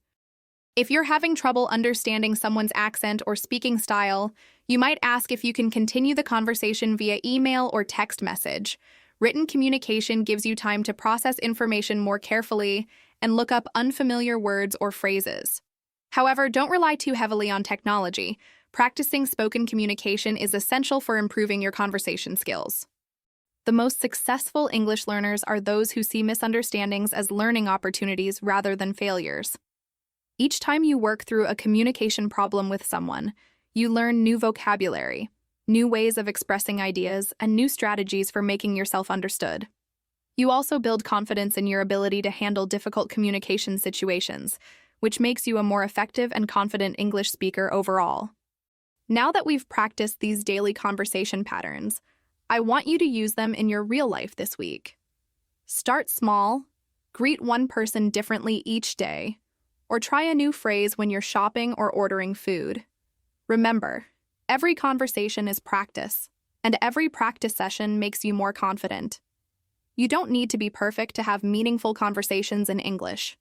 A: If you're having trouble understanding someone's accent or speaking style, you might ask if you can continue the conversation via email or text message. Written communication gives you time to process information more carefully and look up unfamiliar words or phrases. However, don't rely too heavily on technology. Practicing spoken communication is essential for improving your conversation skills. The most successful English learners are those who see misunderstandings as learning opportunities rather than failures. Each time you work through a communication problem with someone, you learn new vocabulary, new ways of expressing ideas, and new strategies for making yourself understood. You also build confidence in your ability to handle difficult communication situations, which makes you a more effective and confident English speaker overall. Now that we've practiced these daily conversation patterns, I want you to use them in your real life this week. Start small, greet one person differently each day, or try a new phrase when you're shopping or ordering food. Remember, every conversation is practice, and every practice session makes you more confident. You don't need to be perfect to have meaningful conversations in English.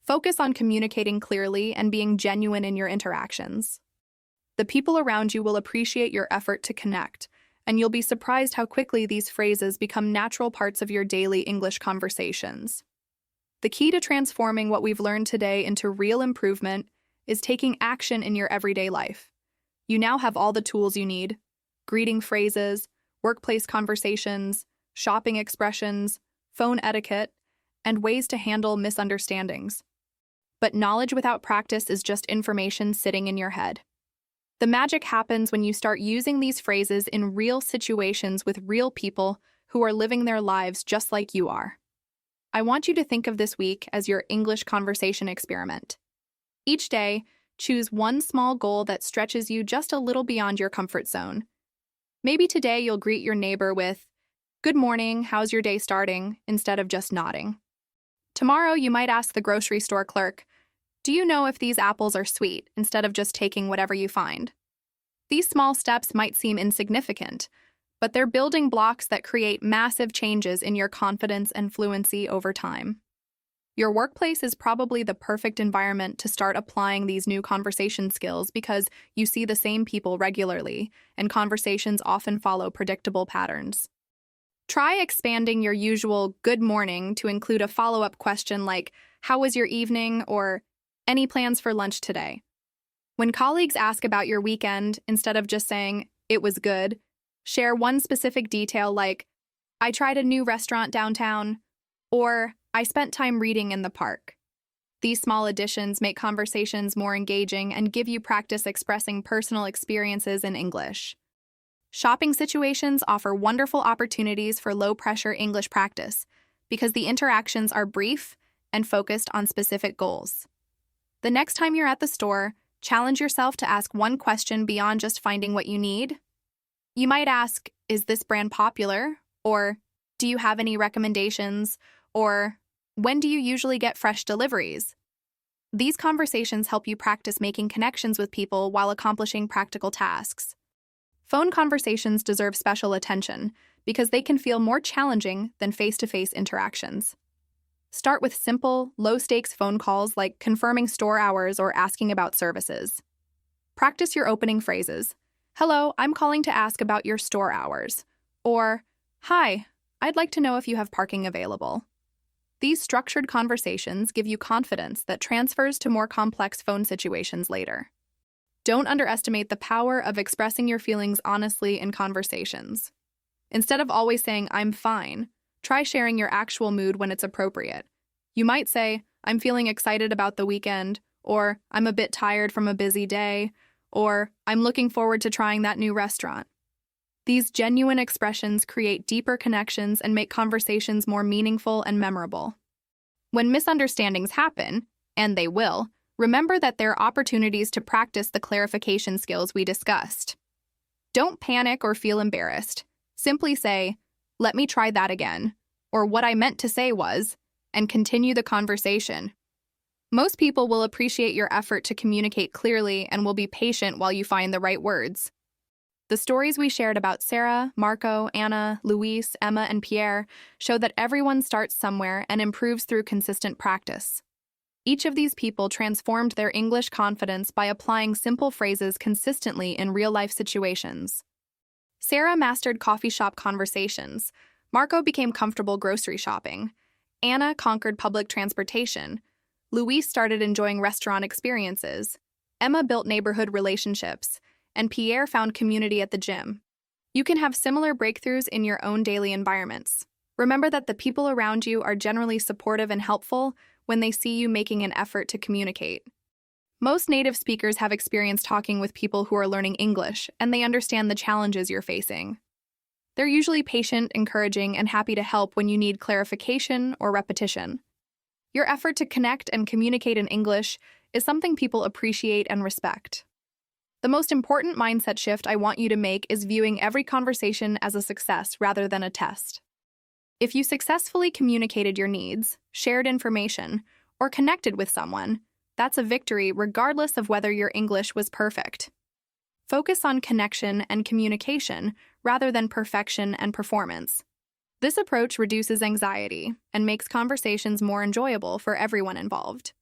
A: Focus on communicating clearly and being genuine in your interactions. The people around you will appreciate your effort to connect, and you'll be surprised how quickly these phrases become natural parts of your daily English conversations. The key to transforming what we've learned today into real improvement is taking action in your everyday life. You now have all the tools you need: greeting phrases, workplace conversations, shopping expressions, phone etiquette, and ways to handle misunderstandings. But knowledge without practice is just information sitting in your head. The magic happens when you start using these phrases in real situations with real people who are living their lives just like you are. I want you to think of this week as your English conversation experiment. Each day, choose one small goal that stretches you just a little beyond your comfort zone. Maybe today you'll greet your neighbor with, "Good morning, how's your day starting?" instead of just nodding. Tomorrow you might ask the grocery store clerk, "Do you know if these apples are sweet?" instead of just taking whatever you find. These small steps might seem insignificant, but they're building blocks that create massive changes in your confidence and fluency over time. Your workplace is probably the perfect environment to start applying these new conversation skills because you see the same people regularly, and conversations often follow predictable patterns. Try expanding your usual "good morning" to include a follow-up question like, "How was your evening?" or "Any plans for lunch today?" When colleagues ask about your weekend, instead of just saying, "It was good," share one specific detail like, "I tried a new restaurant downtown," or "I spent time reading in the park." These small additions make conversations more engaging and give you practice expressing personal experiences in English. Shopping situations offer wonderful opportunities for low-pressure English practice because the interactions are brief and focused on specific goals. The next time you're at the store, challenge yourself to ask one question beyond just finding what you need. You might ask, "Is this brand popular?" Or, "Do you have any recommendations?" Or, "When do you usually get fresh deliveries?" These conversations help you practice making connections with people while accomplishing practical tasks. Phone conversations deserve special attention because they can feel more challenging than face-to-face interactions. Start with simple, low-stakes phone calls like confirming store hours or asking about services. Practice your opening phrases. "Hello, I'm calling to ask about your store hours." Or, "Hi, I'd like to know if you have parking available." These structured conversations give you confidence that transfers to more complex phone situations later. Don't underestimate the power of expressing your feelings honestly in conversations. Instead of always saying, "I'm fine," try sharing your actual mood when it's appropriate. You might say, "I'm feeling excited about the weekend," or "I'm a bit tired from a busy day," or "I'm looking forward to trying that new restaurant." These genuine expressions create deeper connections and make conversations more meaningful and memorable. When misunderstandings happen, and they will, remember that there are opportunities to practice the clarification skills we discussed. Don't panic or feel embarrassed. Simply say, "Let me try that again," or "What I meant to say was," and continue the conversation. Most people will appreciate your effort to communicate clearly and will be patient while you find the right words. The stories we shared about Sarah, Marco, Anna, Luis, Emma, and Pierre show that everyone starts somewhere and improves through consistent practice. Each of these people transformed their English confidence by applying simple phrases consistently in real-life situations. Sarah mastered coffee shop conversations. Marco became comfortable grocery shopping. Anna conquered public transportation. Luis started enjoying restaurant experiences. Emma built neighborhood relationships. And Pierre found community at the gym. You can have similar breakthroughs in your own daily environments. Remember that the people around you are generally supportive and helpful when they see you making an effort to communicate. Most native speakers have experience talking with people who are learning English, and they understand the challenges you're facing. They're usually patient, encouraging, and happy to help when you need clarification or repetition. Your effort to connect and communicate in English is something people appreciate and respect. The most important mindset shift I want you to make is viewing every conversation as a success rather than a test. If you successfully communicated your needs, shared information, or connected with someone, that's a victory regardless of whether your English was perfect. Focus on connection and communication rather than perfection and performance. This approach reduces anxiety and makes conversations more enjoyable for everyone involved.